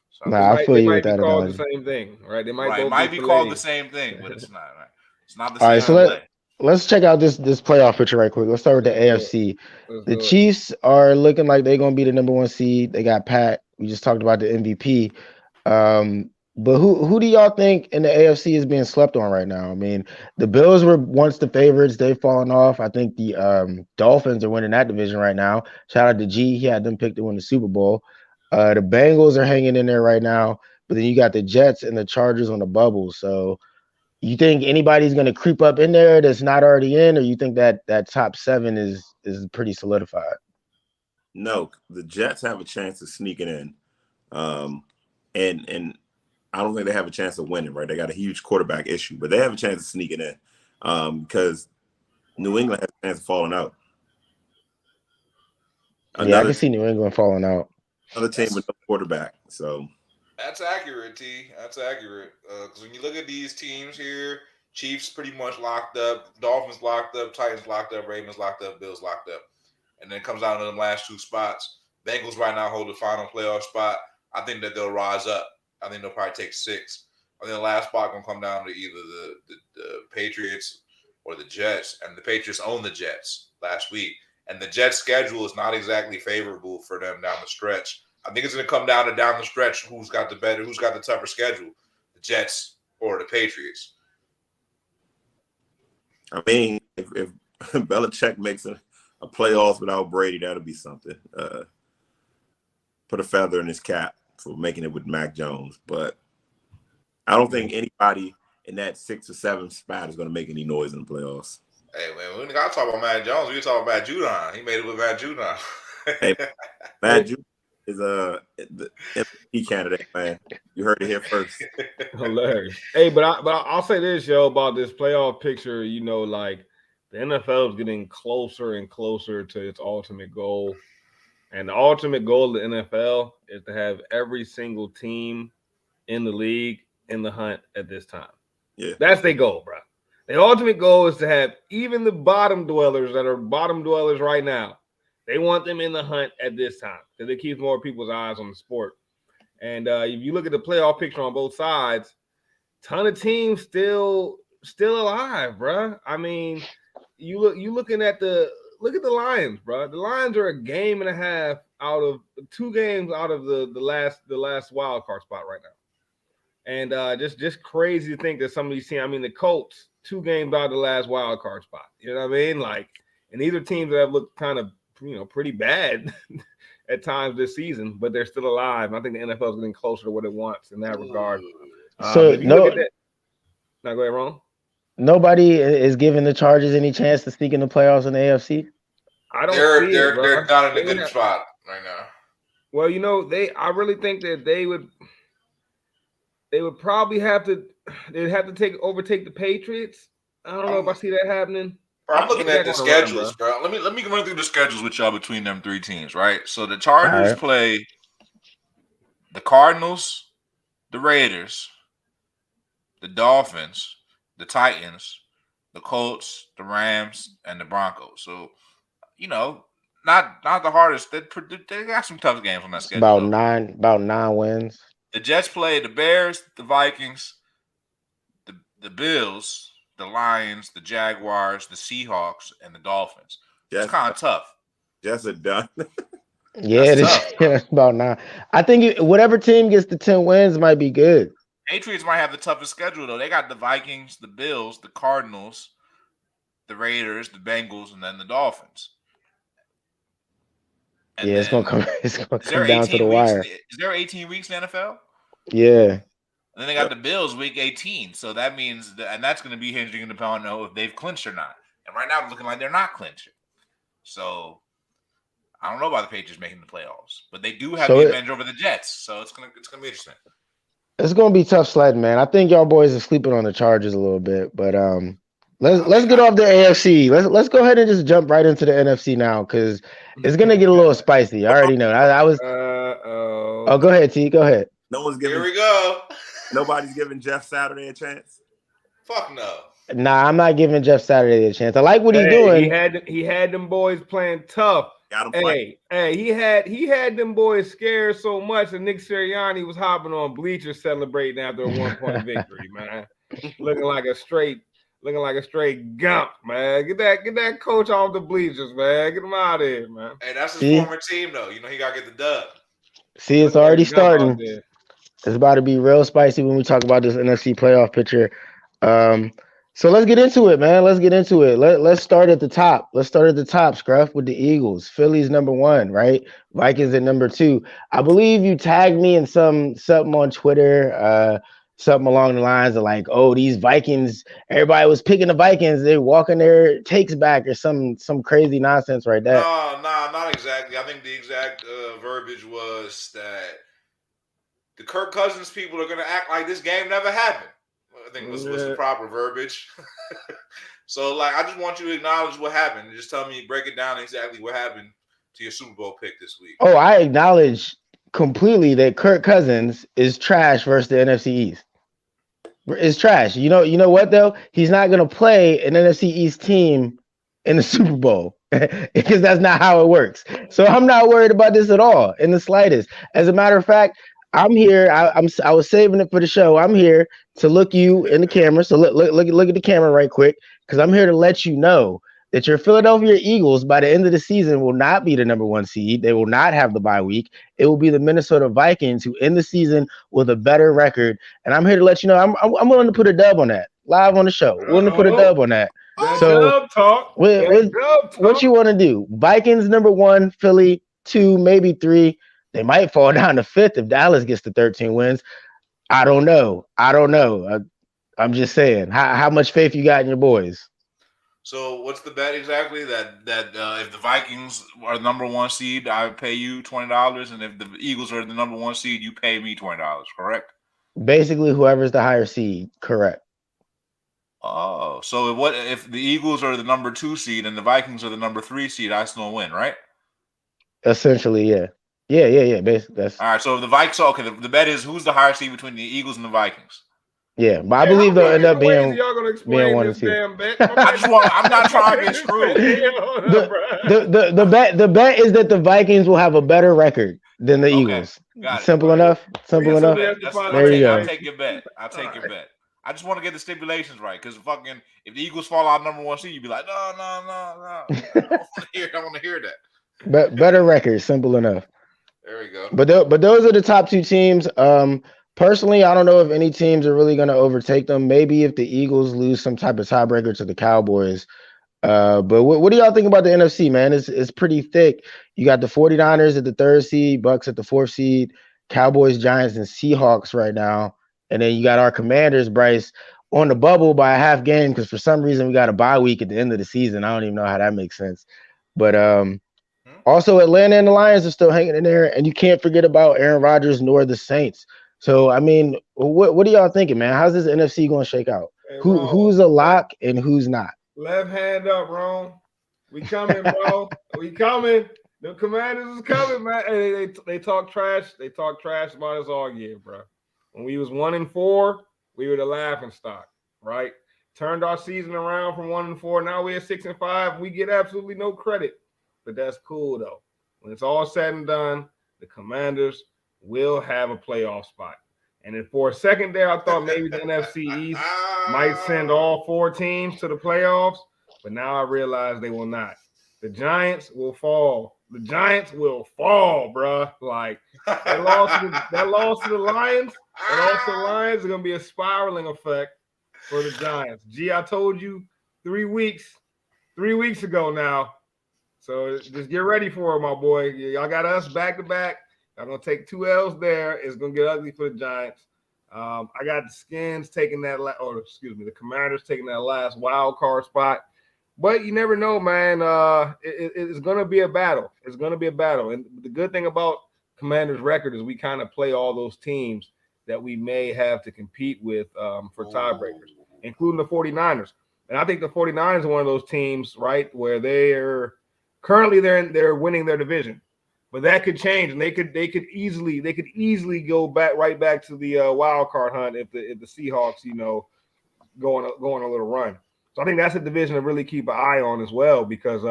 So Nah, I feel They you with might be that called the analogy. same thing, right? They might right, it both might be be called the filleting. same thing, but it's not. Right? It's not the All right, same so play. let's check out this playoff picture right quick. Let's start with the Let's do it. AFC. Let's The do it. Chiefs are looking like they're going to be the number one seed. They got Pat. We just talked about the MVP. But who do y'all think in the AFC is being slept on right now? I mean, the Bills were once the favorites. They've fallen off. I think the Dolphins are winning that division right now. Shout out to G. He had them picked to win the Super Bowl. The Bengals are hanging in there right now. But then you got the Jets and the Chargers on the bubble. So you think anybody's going to creep up in there that's not already in, or you think that top seven is pretty solidified? No, the Jets have a chance of sneaking in, and I don't think they have a chance of winning. Right, they got a huge quarterback issue, but they have a chance of sneaking in because New England has a chance of falling out. Yeah, I Another can see New England falling out. another team with no quarterback. So That's accurate, T. That's accurate. Because when you look at these teams here, Chiefs pretty much locked up, Dolphins locked up, Titans locked up, Ravens locked up, Bills locked up. And then it comes down to them last two spots. Bengals right now hold the final playoff spot. I think that they'll rise up. I think they'll probably take 6. I think the last spot going to come down to either the Patriots or the Jets. And the Patriots own the Jets last week. And the Jets' schedule is not exactly favorable for them down the stretch. I think it's going to come down to down the stretch who's got the tougher schedule, the Jets or the Patriots. I mean, if Belichick makes a playoffs without Brady, that'll be something. Put a feather in his cap for making it with Mac Jones, but I don't think anybody in that 6 or 7 spot is going to make any noise in the playoffs. Hey, man, we got to talk about Matt Jones. We were talking about Judon. He made it with Matt Judon. Hey, Matt Judon is the MVP candidate, man. You heard it here first. Hilarious. Hey, but I'll say this, yo, about this playoff picture. You know, like the NFL is getting closer and closer to its ultimate goal, and the ultimate goal of the NFL is to have every single team in the league in the hunt at this time. Yeah, that's their goal, bro. The ultimate goal is to have even the bottom dwellers that are bottom dwellers right now. They want them in the hunt at this time because it keeps more people's eyes on the sport. And if you look at the playoff picture on both sides, ton of teams still alive, bro. I mean, you looking at the Lions, bro. The Lions are a game and a half out of 2 games out of the last wild card spot right now. And just crazy to think that some of these teams, I mean, the Colts, 2 games out of the last wild card spot. You know what I mean? Like, and these are teams that have looked kind of, pretty bad at times this season, but they're still alive. I think the NFL is getting closer to what it wants in that regard. So if you look at that, now go ahead, Ron. Nobody is giving the Chargers any chance to sneak in the playoffs in the AFC. I don't see it, bro. They're not in a good spot right now. Well, I really think that they would probably have to overtake the Patriots. I don't know if I see that happening. I'm looking at the schedules, bro. Let me run through the schedules with y'all between them 3 teams, right? So the Chargers play the Cardinals, the Raiders, the Dolphins, the Titans, the Colts, the Rams, and the Broncos. So, not the hardest. They got some tough games on that schedule. About nine wins. The Jets play the Bears, the Vikings, the Bills, the Lions, the Jaguars, the Seahawks, and the Dolphins. It's Just, kind of tough. just a done. Yeah, That's tough. it's about 9. I think whatever team gets the 10 wins might be good. Patriots might have the toughest schedule though. They got the Vikings, the Bills, the Cardinals, the Raiders, the Bengals, and then the Dolphins. And Yeah, it's then gonna is come there down to the 18 weeks? wire. Is there 18 weeks in the NFL? Yeah. And then they got the Bills week 18. So that means and that's going to be hinging upon if they've clinched or not. And right now it's looking like they're not clinching. So I don't know about the Patriots making the playoffs, but they do have the advantage over the Jets. So it's gonna be interesting. It's gonna be tough sledding, man. I think y'all boys are sleeping on the Chargers a little bit, but let's get off the AFC. Let's go ahead and just jump right into the NFC now because it's gonna get a little spicy. I already know. I was. Oh, go ahead, T. Go ahead. No one's giving. Here we go. Nobody's giving Jeff Saturday a chance. Fuck no. Nah, I'm not giving Jeff Saturday a chance. I like what he's doing. He had them boys playing tough. He had them boys scared so much that Nick Sirianni was hopping on bleachers celebrating after a 1-point victory, man. looking like a straight gump, man. Get that coach off the bleachers, man. Get him out of here, man. Hey, that's his former team though. You know he gotta get the dub. See, it's already starting. It's about to be real spicy when we talk about this NFC playoff picture. So let's get into it, man. Let's get into it. Let's start at the top. Let's start at the top, Scruff, with the Eagles. Philly's number 1, right? Vikings at number 2. I believe you tagged me in something on Twitter, something along the lines of like, oh, these Vikings, everybody was picking the Vikings. They're walking their takes back or some crazy nonsense right there. No, not exactly. I think the exact verbiage was that the Kirk Cousins people are going to act like this game never happened. I think was the proper verbiage. So, like, I just want you to acknowledge what happened and just tell me, break it down exactly what happened to your Super Bowl pick this week. Oh, I acknowledge completely that Kirk Cousins is trash versus the NFC East. It's trash. You know what though? He's not going to play an NFC East team in the Super Bowl because that's not how it works. So I'm not worried about this at all in the slightest. As a matter of fact, I'm here. I was saving it for the show. I'm here to look you in the camera. So look at the camera right quick because I'm here to let you know that your Philadelphia Eagles by the end of the season will not be the number 1 seed. They will not have the bye week. It will be the Minnesota Vikings who end the season with a better record. And I'm here to let you know I'm willing to put a dub on that live on the show. Willing to put a dub on that. So what you want to do? Vikings number 1, Philly 2, maybe 3. They might fall down to 5th if Dallas gets to 13 wins. I don't know. I'm just saying. How much faith you got in your boys? So what's the bet exactly? That if the Vikings are the number 1 seed, I pay you $20, and if the Eagles are the number 1 seed, you pay me $20. Correct? Basically, whoever's the higher seed. Correct. Oh, so what if the Eagles are the number 2 seed and the Vikings are the number 3 seed? I still win, right? Essentially, yeah. Yeah. Basically, that's all right. So if the Vikings, okay, the bet is who's the higher seed between the Eagles and the Vikings. Yeah, but I believe they'll end up being y'all gonna explain 1 this damn bet. I'm not trying to get screwed. The bet is that the Vikings will have a better record than the Eagles. Simple enough. Simple enough. There you go. I'll take your bet. I just want to get the stipulations right because fucking if the Eagles fall out number 1 seed, you'd be like, no. I want to hear that. But better record. Simple enough. There we go. But those are the top 2 teams. Personally, I don't know if any teams are really going to overtake them. Maybe if the Eagles lose some type of tiebreaker to the Cowboys. But what do y'all think about the NFC, man? It's pretty thick. You got the 49ers at the 3rd seed, Bucks at the 4th seed, Cowboys, Giants, and Seahawks right now. And then you got our Commanders, Bryce, on the bubble by a half game because for some reason we got a bye week at the end of the season. I don't even know how that makes sense. But also Atlanta and the Lions are still hanging in there. And you can't forget about Aaron Rodgers nor the Saints. So, I mean, what are y'all thinking, man? How's this NFC going to shake out? Hey, who's a lock and who's not? Left hand up, Ron. We coming, bro. We coming. The Commanders is coming, man. Hey, they talk trash. They talk trash about us all year, bro. When we was 1-4, we were the laughing stock, right? Turned our season around from 1-4. Now we're 6-5. We get absolutely no credit, but that's cool though. When it's all said and done, the Commanders will have a playoff spot. And then for a second there, I thought maybe the NFC East might send all 4 teams to the playoffs, but now I realize they will not. The Giants will fall. The Giants will fall, bruh. Like that loss to the Lions, that loss to the Lions is gonna be a spiraling effect for the Giants. Gee, I told you 3 weeks ago now. So just get ready for it, my boy. Y'all got us back to back. I'm gonna take 2 L's there. It's gonna get ugly for the Giants. I got the Skins taking that, the Commanders taking that last wild card spot. But you never know, man. It's gonna be a battle. It's gonna be a battle. And the good thing about Commanders' record is we kind of play all those teams that we may have to compete with for tiebreakers, including the 49ers. And I think the 49ers are one of those teams, right, where they're winning their division. But that could change, and they could easily go right back to the wild card hunt if the Seahawks, go on a little run. So I think that's a division to really keep an eye on as well, because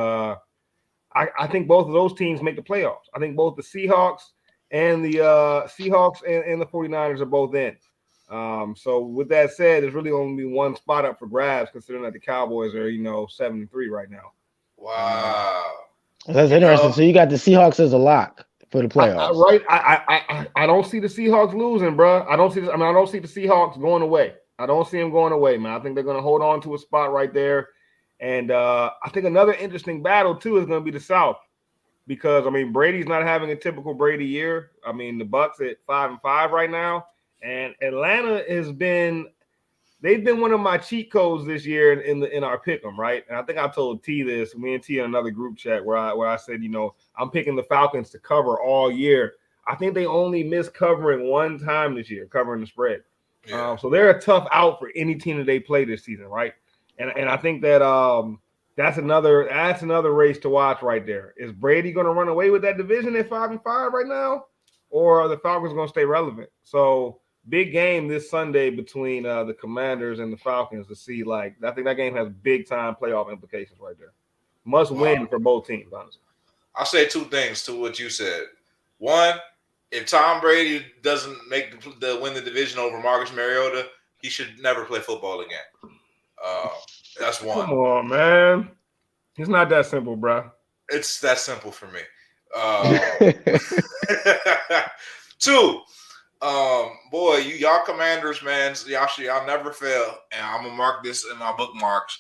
I think both of those teams make the playoffs. I think both the Seahawks and the 49ers are both in. So with that said, there's really only one spot up for grabs, considering that the Cowboys are 7-3 right now. Wow. That's interesting. So you got the Seahawks as a lock for the playoffs, right? I don't see the Seahawks losing, bro. I don't see the Seahawks going away. I don't see them going away, man. I think they're going to hold on to a spot right there. And I think another interesting battle too is going to be the South, because Brady's not having a typical Brady year. The Bucks at 5-5 right now, and Atlanta they've been one of my cheat codes this year in our pick'em, right? And I think I told T this, me and T in another group chat where I said, I'm picking the Falcons to cover all year. I think they only missed covering one time this year, covering the spread. Yeah. So they're a tough out for any team that they play this season, right? And I think that that's another race to watch right there. Is Brady going to run away with that division at 5-5 right now, or are the Falcons going to stay relevant? So big game this Sunday between the Commanders and the Falcons to see. I think that game has big time playoff implications right there. Must win for both teams, honestly. I'll say 2 things to what you said. One, if Tom Brady doesn't win the division over Marcus Mariota, he should never play football again. That's one. Come on, man. It's not that simple, bro. It's that simple for me. 2. Boy, y'all Commanders, man, y'all never fail, and I'm gonna mark this in my bookmarks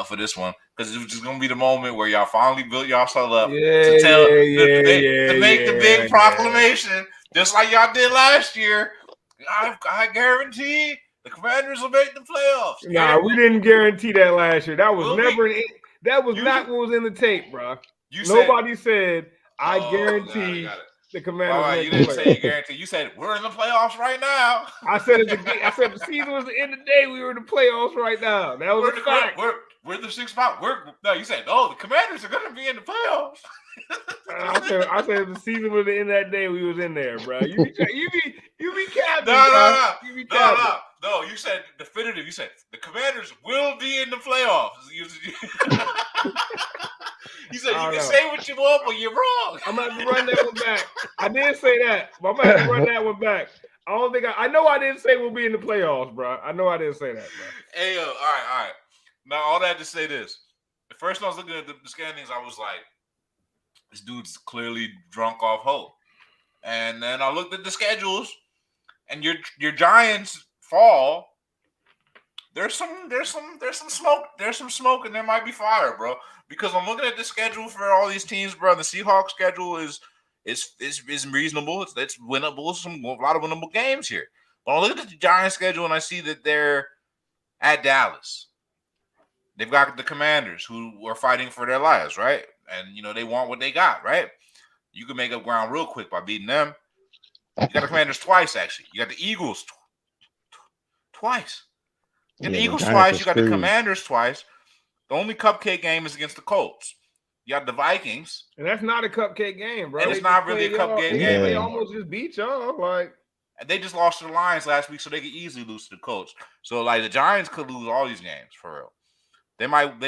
for this one, because it's just gonna be the moment where y'all finally built y'allself up to make the big proclamation, just like y'all did last year. I guarantee the Commanders will make the playoffs. Nah, we didn't guarantee that last year. That was not what was in the tape, bro. Nobody said I guarantee. The Commanders. You didn't say you guarantee. You said we're in the playoffs right now. I said the season was the end of the day. We were in the playoffs right now. That was a fact. We're the 6th spot. You said the Commanders are going to be in the playoffs. I said the season was the end of that day. We was in there, bro. You be capping. No. You said definitive. You said the Commanders will be in the playoffs. You said you can say what you want, but you're wrong. I'm going to have to run that one back. I did say that, but I'm going to have to run that one back. I know I didn't say we'll be in the playoffs, bro. I know I didn't say that, bro. Hey, all right. Now, all that to say this. At first, when I was looking at the standings, I was like, this dude's clearly drunk off hope. And then I looked at the schedules, and your Giants fall. There's some smoke. There's some smoke, and there might be fire, bro. Because I'm looking at the schedule for all these teams, bro. The Seahawks schedule is reasonable. It's winnable. A lot of winnable games here. But I look at the Giants schedule, and I see that they're at Dallas. They've got the Commanders, who are fighting for their lives, right? And they want what they got, right? You can make up ground real quick by beating them. You got the Commanders twice, actually. You got the Eagles twice. You got the Eagles twice. You got the Commanders twice. The only cupcake game is against the Colts. You got the Vikings. And that's not a cupcake game, bro. And it's not really a cupcake game. They almost just beat y'all. And they just lost to the Lions last week, so they could easily lose to the Colts. So the Giants could lose all these games for real. They might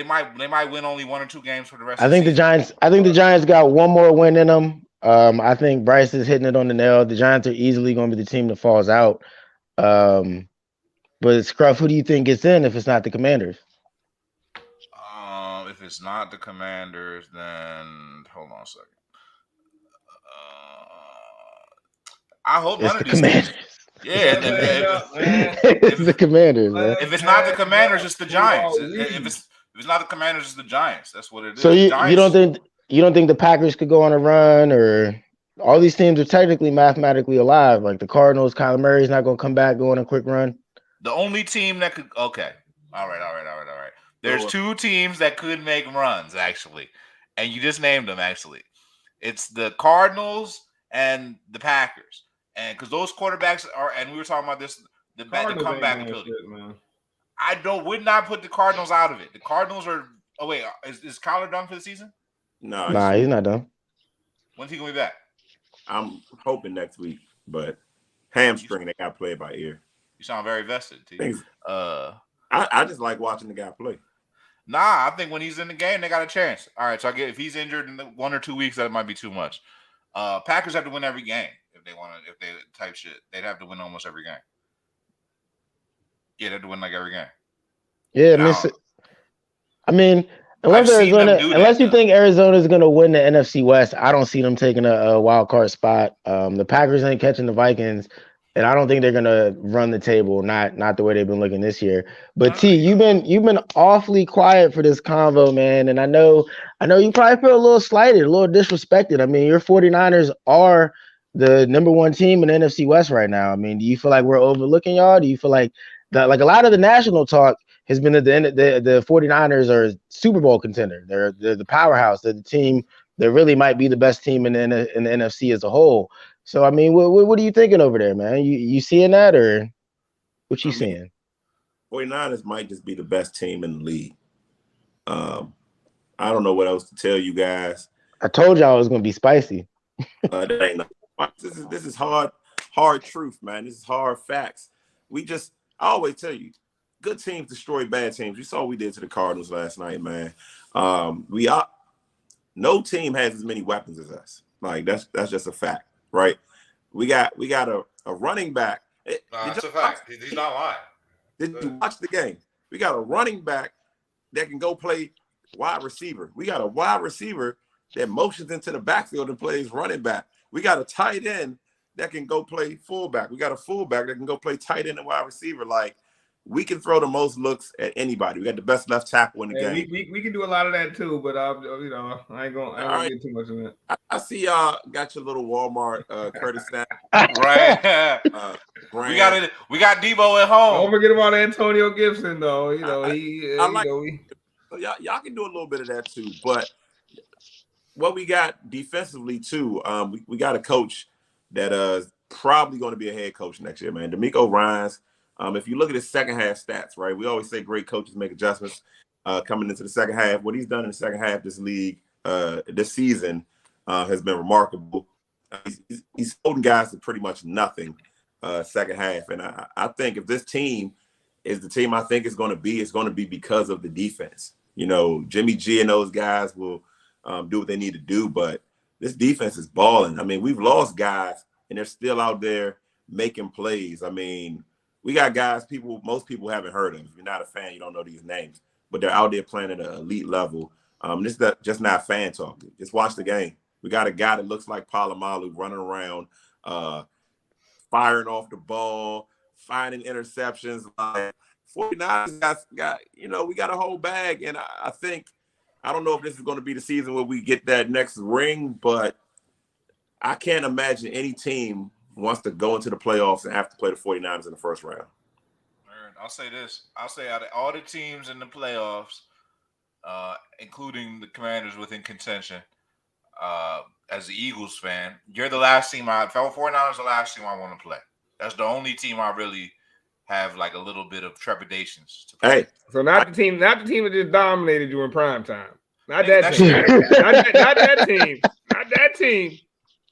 win only 1 or 2 games for the rest of the season. I think the Giants got one more win in them. I think Bryce is hitting it on the nail. The Giants are easily going to be the team that falls out. But Scruff, who do you think gets in if it's not the Commanders? If it's not the Commanders, then hold on a second. I hope It's none the of these teams. Commanders. Yeah, It's the Commanders, man. if it's not the Commanders, it's the Giants. Leave. If it's not the Commanders, it's the Giants. That's what it So is. you don't Giants. think the Packers could go on a run, or all these teams are technically mathematically alive? Like the Cardinals, Kyler Murray's not going to come back, go on a quick run. The only team that could. Okay. All right. There's two teams that could make runs actually, and you just named them actually. It's the Cardinals and the Packers, and because those quarterbacks are, and we were talking about this, the comeback ability. I would not put the Cardinals out of it. The Cardinals are. Oh wait, is Kyler done for the season? No, Nah, he's not done. When's he gonna be back? I'm hoping next week, but hamstring, they got to play it by ear. You sound very vested, T. I just like watching the guy play. Nah, I think when he's in the game, they got a chance. All right, so I get if he's injured in 1 or 2 weeks, that might be too much. Packers have to win every game if they type shit. They'd have to win almost every game. Yeah, they have to win like every game. Yeah, I mean, unless you think Arizona is going to win the NFC West, I don't see them taking a wild card spot. The Packers ain't catching the Vikings, and I don't think they're going to run the table. Not the way they've been looking this year. But T, you've been awfully quiet for this convo, man. And I know you probably feel a little slighted, a little disrespected. I mean, your 49ers are the number one team in the NFC West right now. I mean, do you feel like we're overlooking y'all? Do you feel like a lot of the national talk has been that the 49ers are a Super Bowl contender. They're the powerhouse. They're the team that really might be the best team in the NFC as a whole. So, I mean, what are you thinking over there, man? You seeing that, or what you seeing? 49ers might just be the best team in the league. I don't know what else to tell you guys. I told y'all it was going to be spicy. This is hard truth, man. This is hard facts. I always tell you, good teams destroy bad teams. You saw what we did to the Cardinals last night, man. No team has as many weapons as us. Like that's just a fact, right? We got a running back. That's a fact. He's not lying. Did you watch the game? We got a running back that can go play wide receiver. We got a wide receiver that motions into the backfield and plays running back. We got a tight end that can go play fullback. We got a fullback that can go play tight end and wide receiver. Like, we can throw the most looks at anybody. We got the best left tackle in the game. We can do a lot of that too, but I ain't gonna get too much of it. I see y'all got your little Walmart Curtis Samuel. Right. We got Debo at home. Don't forget about Antonio Gibson though. So y'all can do a little bit of that too. But what we got defensively too, we got a coach that is probably going to be a head coach next year, man. DeMeco Ryans. If you look at his second half stats, right? We always say great coaches make adjustments coming into the second half. What he's done in the second half this season has been remarkable. He's holding guys to pretty much nothing second half. And I think if this team is the team I think it's going to be because of the defense. You know, Jimmy G and those guys will do what they need to do, but this defense is balling. I mean, we've lost guys, and they're still out there making plays. I mean, we got guys most people haven't heard of. If you're not a fan, you don't know these names, but they're out there playing at an elite level. This is just not fan talk. Just watch the game. We got a guy that looks like Palomalu running around, firing off the ball, finding interceptions. Like 49ers got we got a whole bag, and I don't know if this is going to be the season where we get that next ring, but I can't imagine any team wants to go into the playoffs and have to play the 49ers in the first round. I'll say this. I'll say out of all the teams in the playoffs, including the Commanders within contention, as the Eagles fan, you're the last team 49ers are the last team I want to play. That's the only team I really have like a little bit of trepidations to play. Hey, so not the team that just dominated you in prime time. Not that team. not that team.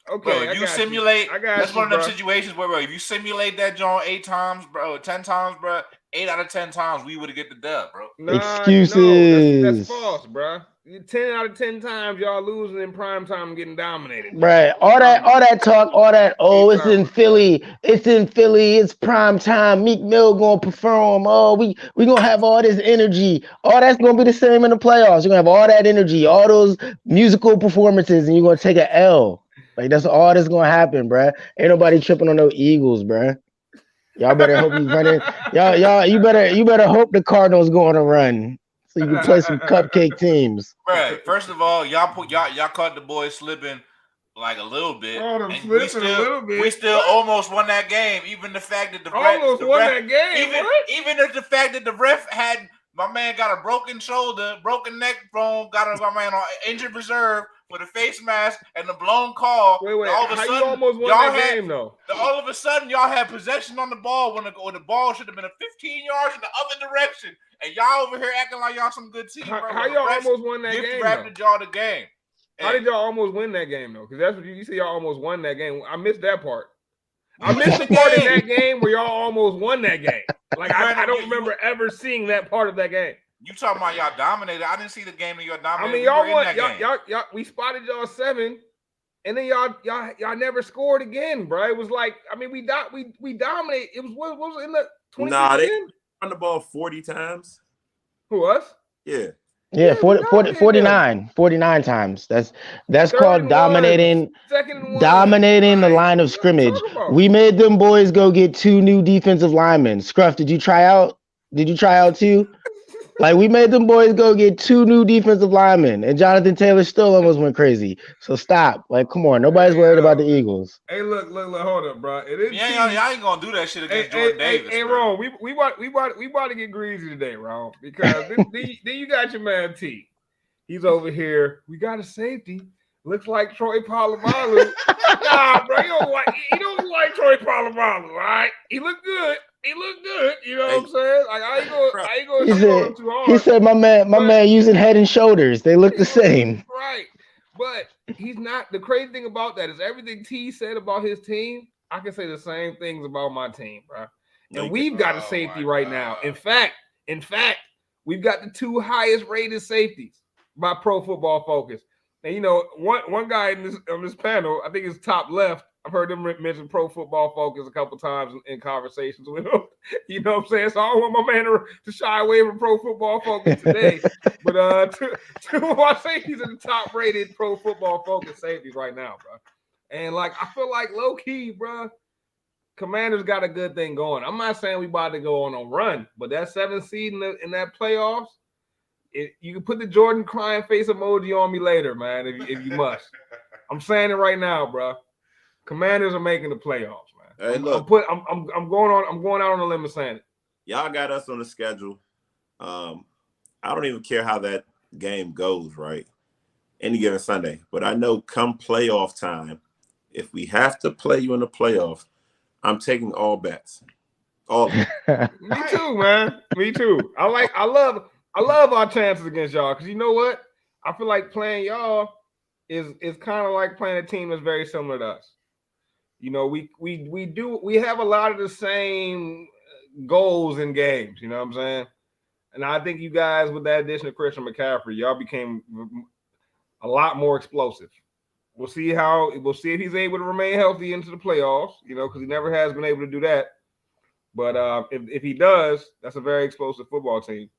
Okay, bro, if you simulate, that's one of them situations where, bro, if you simulate that John 8 times, bro, 10 times, bro, 8 out of 10 times, we would have get the dub, bro. Excuses. No, that's false, bro. 10 out of 10 times y'all losing in prime time and getting dominated. Right. All that talk, all that, oh, it's in Philly. It's in Philly. It's prime time. Meek Mill gonna perform. Oh, we gonna have all this energy. All that's gonna be the same in the playoffs. You're gonna have all that energy, all those musical performances, and you're gonna take an L. Like that's all that's gonna happen, bruh. Ain't nobody tripping on no Eagles, bruh. Y'all better hope you running. You better hope the Cardinals go on a run so you can play some cupcake teams. Right. First of all, y'all caught the boys slipping like a little bit. Oh, and we still almost won that game. Even the fact that even if the fact that the ref had my man got a broken shoulder, broken neck bone, got my man on injured reserve with a face mask and the blown call. Wait, all of a sudden, you almost won that game though? All of a sudden, y'all had possession on the ball when the ball should have been 15 yards in the other direction, and y'all over here acting like y'all some good team. How y'all almost won that game? Drafted y'all the game. How did y'all almost win that game though? Because that's what you said. Y'all almost won that game. I missed that part. I missed the part in that game where y'all almost won that game. Like I don't remember ever seeing that part of that game. You talking about y'all dominated? I didn't see the game that y'all dominated. I mean, y'all won. Y'all. We spotted y'all 7, and then y'all never scored again, bro. It was like, I mean, we dominated. It was what was it in the 20? Nah, they run the ball 40 times. Who, us? Yeah. Yeah, 49 times. That's called dominating the line of scrimmage. We made them boys go get 2 new defensive linemen. Scruff, did you try out? Did you try out too? Like, we made them boys go get 2 new defensive linemen, and Jonathan Taylor still almost went crazy. So stop. Like, come on. Nobody's worried about the Eagles. Hey, look, hold up, bro. Y'all ain't gonna do that shit against Jordan Davis. Hey, Ron, we about to get greasy today, Ron, because then you got your man T. He's over here. We got a safety. Looks like Troy Polamalu. Nah, bro, he don't like Troy Polamalu, all right? He looked good. You know what I'm saying? Like I ain't gonna show him too hard. He said my man using Head and Shoulders. They look the same. Right. But he's not. The crazy thing about that is everything T said about his team, I can say the same things about my team, bro. And we've got a safety right now. In fact, we've got the 2 highest rated safeties by Pro Football Focus. And you know, one guy on this panel, I think it's top left. I've heard them mention Pro Football Focus a couple times in conversations with him. You know what I'm saying? So I don't want my man to shy away from Pro Football Focus today. But 2 of our safeties are the top rated Pro Football Focus safeties right now, bro. And like I feel like low key, bro, Commanders got a good thing going. I'm not saying we about to go on a run, but that 7th seed in that playoffs, you can put the Jordan crying face emoji on me later, man, if you must. I'm saying it right now, bro. Commanders are making the playoffs, man. Hey, look, I'm going out on a limb and saying it. Y'all got us on the schedule. I don't even care how that game goes, right? Any given Sunday. But I know come playoff time, if we have to play you in the playoffs, I'm taking all bets. All of them. Me too, man. Me too. I love our chances against y'all because you know what? I feel like playing y'all is kind of like playing a team that's very similar to us. You know, we have a lot of the same goals in games. You know what I'm saying? And I think you guys, with that addition of Christian McCaffrey, y'all became a lot more explosive. We'll see if he's able to remain healthy into the playoffs. You know, because he never has been able to do that. But if he does, that's a very explosive football team.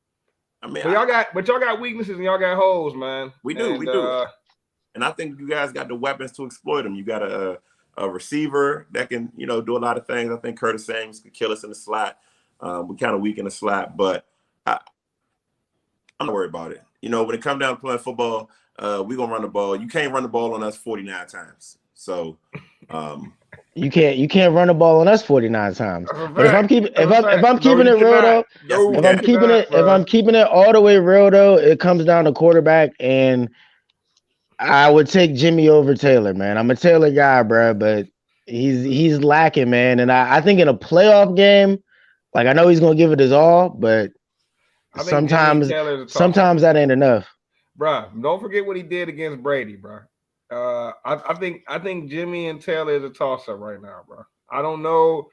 I mean, y'all got weaknesses and y'all got holes, man. We do. And I think you guys got the weapons to exploit them. You got a receiver that can, you know, do a lot of things. I think Curtis Samuels could kill us in the slot. We kind of weak in the slot, but I'm not worried about it. You know, when it comes down to playing football, we're gonna run the ball. You can't run the ball on us 49 times. So you can't run the ball on us 49 times. But if I'm keeping it real though, if I'm keeping it all the way real though, it comes down to quarterback, and I would take Jimmy over Taylor, man. I'm a Taylor guy, bro, but he's lacking, man. And I think in a playoff game, like I know he's gonna give it his all, but sometimes that ain't enough. Bro, don't forget what he did against Brady, bro. I think Jimmy and Taylor is a toss-up right now, bro. I don't know.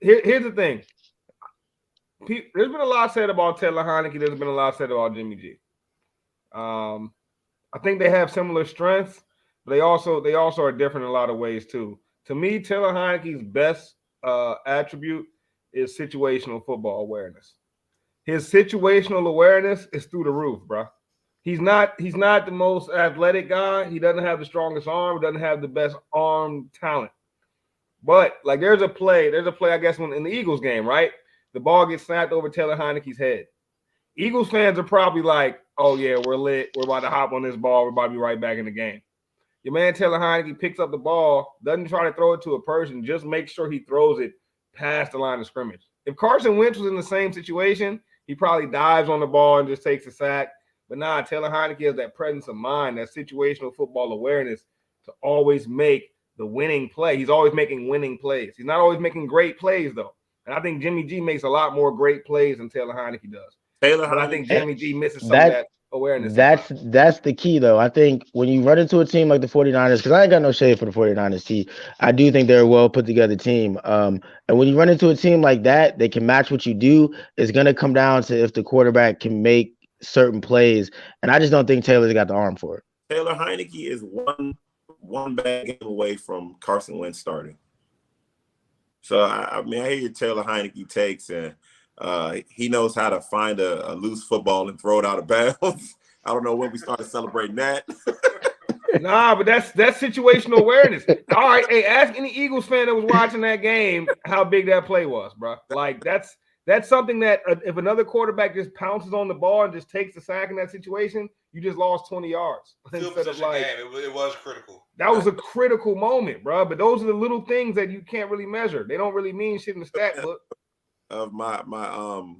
Here's the thing. There's been a lot said about Taylor Heineke. There's been a lot said about Jimmy G. I think they have similar strengths, but they also are different in a lot of ways too. To me, Taylor Heineke's best attribute is situational football awareness. His situational awareness is through the roof, bro. He's not the most athletic guy. He doesn't have the strongest arm. He doesn't have the best arm talent. But like there's a play I guess when in the Eagles game, right? The ball gets snapped over Taylor Heineke's head. Eagles fans are probably like, oh yeah, we're lit. We're about to hop on this ball. We're about to be right back in the game. Your man Taylor Heineke picks up the ball, doesn't try to throw it to a person, just make sure he throws it past the line of scrimmage. If Carson Wentz was in the same situation, he probably dives on the ball and just takes a sack. But nah, Taylor Heineke has that presence of mind, that situational football awareness to always make the winning play. He's always making winning plays. He's not always making great plays, though. And I think Jimmy G makes a lot more great plays than Taylor Heineke does. But I think Jimmy G misses some of that awareness. That's the key, though. I think when you run into a team like the 49ers, because I ain't got no shade for the 49ers team, I do think they're a well put together team. And when you run into a team like that, they can match what you do. It's going to come down to if the quarterback can make certain plays. And I just don't think Taylor's got the arm for it. Taylor Heineke is one bad game away from Carson Wentz starting. So, I mean, I hear your Taylor Heineke takes, and he knows how to find a loose football and throw it out of bounds. I don't know when we started celebrating that. Nah, but that's situational awareness. All right, hey, ask any Eagles fan that was watching that game how big that play was, bro. Like that's something that if another quarterback just pounces on the ball and just takes the sack in that situation, you just lost 20 yards. Instead of like, it was critical. That was a critical moment, bro. But those are the little things that you can't really measure. They don't really mean shit in the stat book. Of my and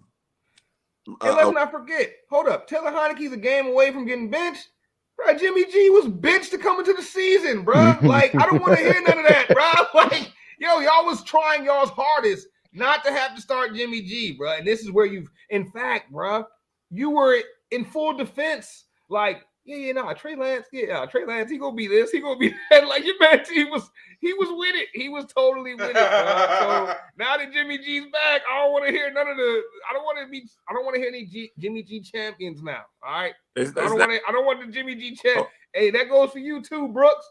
let's not forget. Hold up, Taylor Heineke's a game away from getting benched. Bro, Jimmy G was benched to come into the season, bro. Like, I don't want to hear none of that, bro. Like, yo, y'all was trying y'all's hardest not to have to start Jimmy G, bro. And this is where in fact, bro, you were in full defense. Like, Trey Lance, he gonna be this, he gonna be that. Like, your man, he was with it. He was totally with it, bro. So now that Jimmy G's back, I don't want to hear none of the. I don't want to hear any Jimmy G champions now. All right, I don't want the Jimmy G champ. Hey, that goes for you too, Brooks.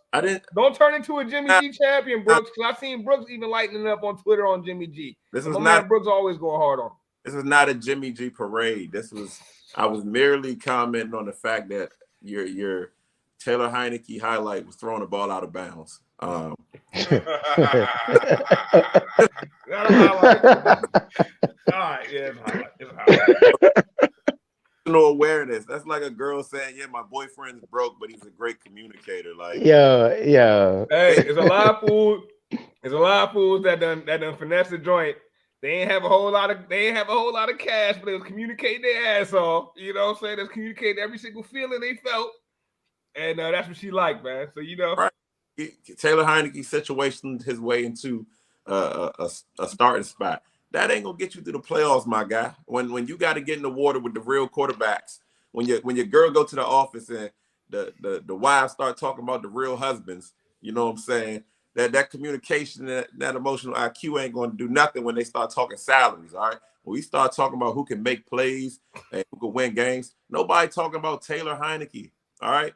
Don't turn into a Jimmy G champion, Brooks. Because I seen Brooks even lightening up on Twitter on Jimmy G. Man Brooks always going hard on him. This was not a Jimmy G parade. I was merely commenting on the fact that your Taylor Heineke highlight was throwing the ball out of bounds. Not a highlight. All right, yeah, it's a highlight. Awareness. That's like a girl saying, "Yeah, my boyfriend's broke, but he's a great communicator." Like, yeah. Hey, there's a lot of fools. There's a lot of fools that done finesse the joint. They ain't have a whole lot of cash, but they was communicating their ass off. You know what I'm saying? They was communicating every single feeling they felt, and that's what she liked, man. So right. Taylor Heineke situationed his way into a starting spot. That ain't gonna get you through the playoffs, my guy. When you got to get in the water with the real quarterbacks, when your girl go to the office and the wives start talking about the real husbands, you know what I'm saying? That communication, that emotional IQ ain't going to do nothing when they start talking salaries. All right, when we start talking about who can make plays and who can win games, nobody talking about Taylor Heineke. All right.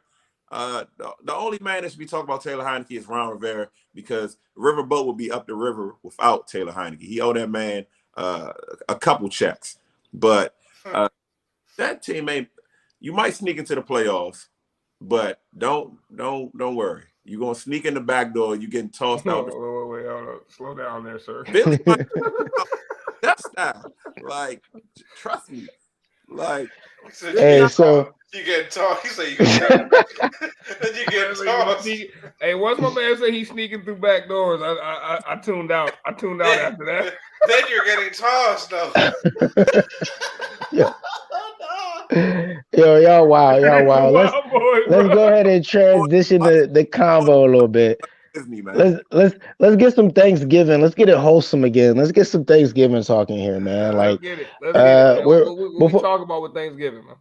The only man that should be talking about Taylor Heineke is Ron Rivera, because Riverboat will be up the river without Taylor Heineke. He owed that man a couple checks, but that team ain't. You might sneak into the playoffs, but don't worry. You're gonna sneak in the back door. You getting tossed out. Wait, hold on. Slow down there, sir. Billy, that's not like. Trust me. Like, hey, so you get tossed. He said you get tossed. Hey, once my man said he's sneaking through back doors, I tuned out. I tuned out after that. Then you're getting tossed, though. Yeah. Yo, y'all wow. Let's go ahead and transition the convo a little bit. Disney, man. Let's get some Thanksgiving. Let's get it wholesome again. Let's get some Thanksgiving talking here, man. Like, let's get it. We talk about with Thanksgiving, man.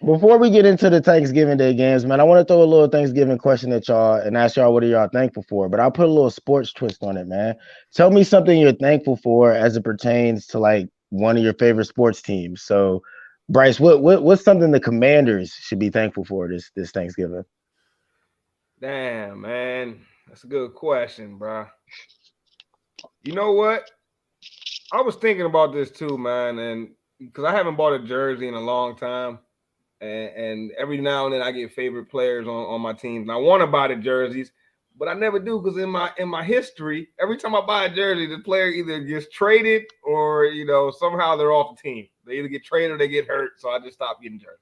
Before we get into the Thanksgiving Day games, man, I want to throw a little Thanksgiving question at y'all and ask y'all what are y'all thankful for. But I'll put a little sports twist on it, man. Tell me something you're thankful for as it pertains to like one of your favorite sports teams. So, Bryce, what's something the Commanders should be thankful for this Thanksgiving? Damn, man. That's a good question, bro. You know what? I was thinking about this too, man, and because I haven't bought a jersey in a long time, and every now and then I get favorite players on my teams, and I want to buy the jerseys, but I never do because in my history, every time I buy a jersey, the player either gets traded or somehow they're off the team. They either get traded or they get hurt, so I just stopped getting jerseys.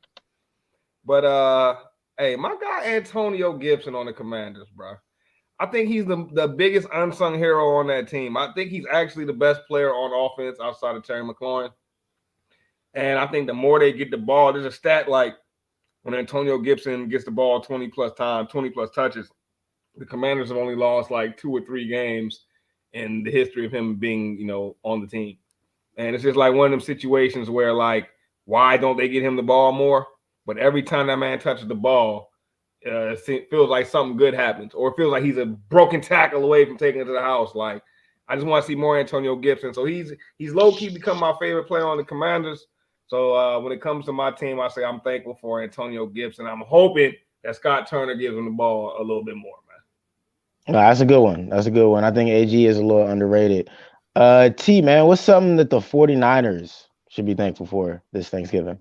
But hey, my guy Antonio Gibson on the Commanders, bro. I think he's the biggest unsung hero on that team. I think he's actually the best player on offense outside of Terry McLaurin. And I think the more they get the ball, there's a stat like when Antonio Gibson gets the ball 20 plus times, 20 plus touches, the Commanders have only lost like 2 or 3 games in the history of him being, on the team. And it's just like one of them situations where like, why don't they get him the ball more? But every time that man touches the ball, it feels like something good happens, or it feels like he's a broken tackle away from taking it to the house. Like, I just want to see more Antonio Gibson. So he's low-key become my favorite player on the Commanders. So when it comes to my team, I say I'm thankful for Antonio Gibson. I'm hoping that Scott Turner gives him the ball a little bit more, man. No, that's a good one. That's a good one. I think AG is a little underrated. T, man, what's something that the 49ers should be thankful for this Thanksgiving?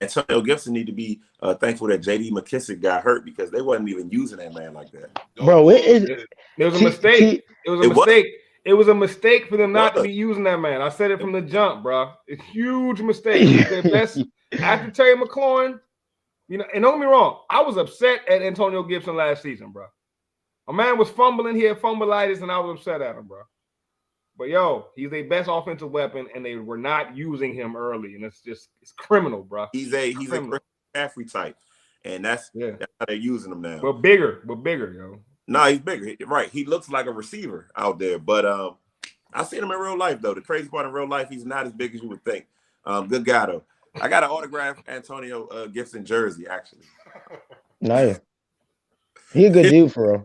Antonio Gibson need to be thankful that J.D. McKissick got hurt because they wasn't even using that man like that. Bro, it was a mistake. It was a mistake. It was a mistake for them not to be using that man. I said it from the jump, bro. It's a huge mistake. It's their best after Terry McLaurin. And don't get me wrong, I was upset at Antonio Gibson last season, bro. A man was fumbling. He had fumbleitis, and I was upset at him, bro. But he's their best offensive weapon, and they were not using him early, and it's criminal, bro. He's a McCaffrey type, and that's how they're using him now. But bigger, yo. No, he's bigger. Right, he looks like a receiver out there, but I've seen him in real life though. The crazy part in real life, he's not as big as you would think. Good guy though. I got an autographed Antonio Gibson jersey actually. Nice. He a good dude for real.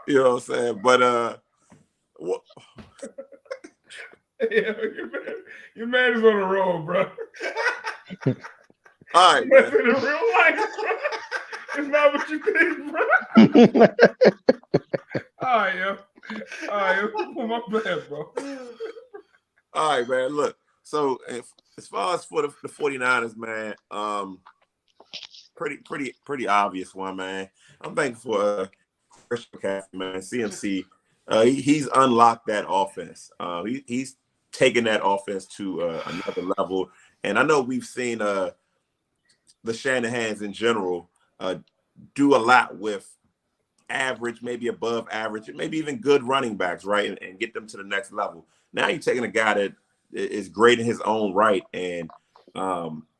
You know what I'm saying? But what? Your man is on the road, bro. All right, man. In real life, bro. It's not what you think, bro. All right, yo. Put my bad, bro. All right, man. Look, so as far as for the 49ers, man, pretty obvious one, man. I'm thankful for Christian McCaffrey, man. CMC, he's unlocked that offense. He's taken that offense to another level. And I know we've seen the Shanahans in general do a lot with average, maybe above average, maybe even good running backs, right? And get them to the next level. Now you're taking a guy that is great in his own right, and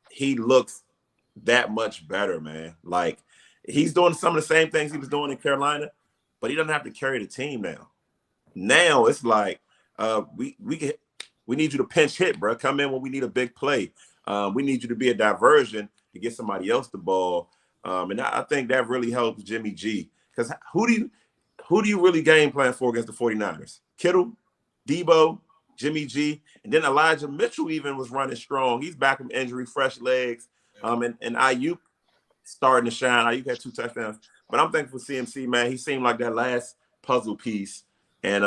he looks that much better, man. Like, he's doing some of the same things he was doing in Carolina, but he doesn't have to carry the team now. Now it's like we need you to pinch hit, bro. Come in when we need a big play. We need you to be a diversion to get somebody else the ball. And I think that really helps Jimmy G. Because who do you really game plan for against the 49ers? Kittle, Debo, Jimmy G, and then Elijah Mitchell even was running strong. He's back from injury, fresh legs. And Ayuk starting to shine. Ayuk had 2 touchdowns. But I'm thankful for CMC, man. He seemed like that last puzzle piece. And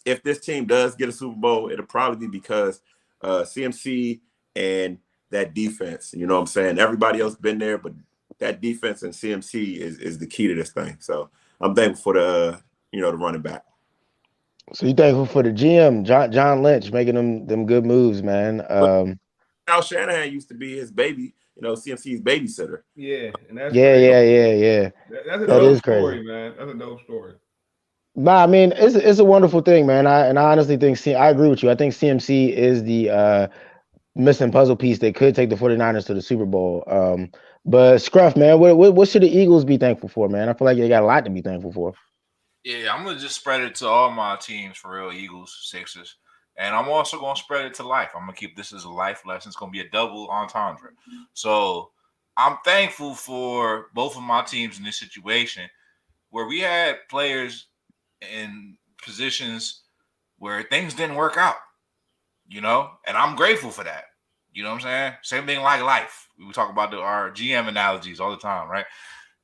if this team does get a Super Bowl, it'll probably be because CMC and that defense. You know what I'm saying? Everybody else been there, but that defense and CMC is the key to this thing. So I'm thankful for the running back. So you thankful for the GM, John Lynch, making them good moves, man. Al Shanahan used to be his baby, CMC's babysitter. Yeah, and that's yeah. That's a dope story, man. That's a dope story. Nah, I mean, it's a wonderful thing, man. I honestly think I agree with you. I think CMC is the missing puzzle piece that could take the 49ers to the Super Bowl. But Scruff, man, what should the Eagles be thankful for, man? I feel like they got a lot to be thankful for. Yeah, I'm gonna just spread it to all my teams for real, Eagles, Sixers, and I'm also gonna spread it to life. I'm gonna keep this as a life lesson. It's gonna be a double entendre. So I'm thankful for both of my teams in this situation where we had players in positions where things didn't work out, and I'm grateful for that. You know what I'm saying? Same thing like life. We talk about our GM analogies all the time, right?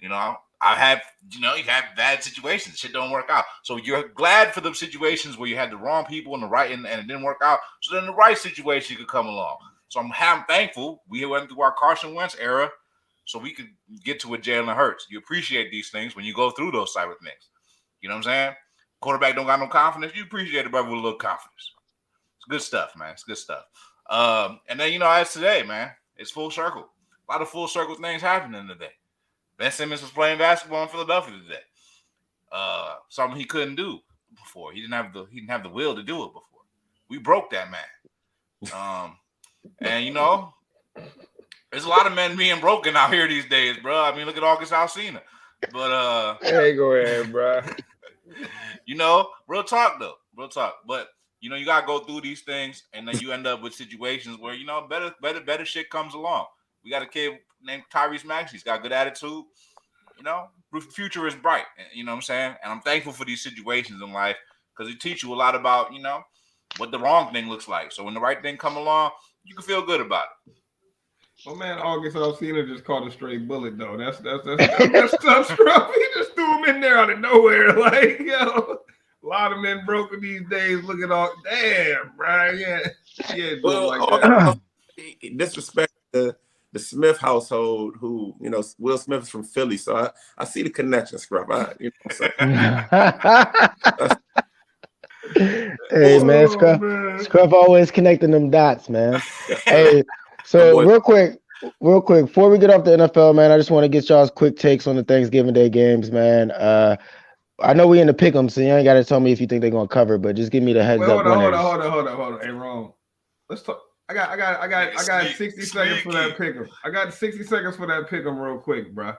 You know, I have, you have bad situations. Shit don't work out. So you're glad for the situations where you had the wrong people in the right and it didn't work out. So then the right situation could come along. So I'm thankful we went through our Carson Wentz era so we could get to a Jalen Hurts. You appreciate these things when you go through those type of things. You know what I'm saying? Quarterback don't got no confidence. You appreciate it, brother, with a little confidence. It's good stuff, man. It's good stuff. And then, as today, man, it's full circle. A lot of full circle things happening today. Ben Simmons was playing basketball in Philadelphia today. Something he couldn't do before. He didn't have the will to do it before. We broke that man. And there's a lot of men being broken out here these days, bro. I mean, look at August Alsina. But hey, go ahead, bro. Real talk though. Real talk. But you gotta go through these things, and then you end up with situations where better shit comes along. We got a kid named Tyrese Maxey. He's got good attitude. The future is bright. You know what I'm saying? And I'm thankful for these situations in life because they teach you a lot about what the wrong thing looks like. So when the right thing come along, you can feel good about it. Oh man, August Alsina just caught a straight bullet though. That's tough scrub. He just threw him in there out of nowhere. Like, a lot of men broken these days. Look at all damn, Brian. Yeah. Well, like that. Disrespect the Smith household, who Will Smith is from Philly, so I see the connection, Scrub. Hey man, Scruff always connecting them dots, man. Hey, so real quick, before we get off the NFL, man, I just want to get y'all's quick takes on the Thanksgiving Day games, man. I know we in the pick'em, so you ain't got to tell me if you think they're gonna cover, but just give me the heads up. Hold on. Hey, Ron, let's talk. I got 60 seconds for that pick'em. I got 60 seconds for that pick'em real quick, bro,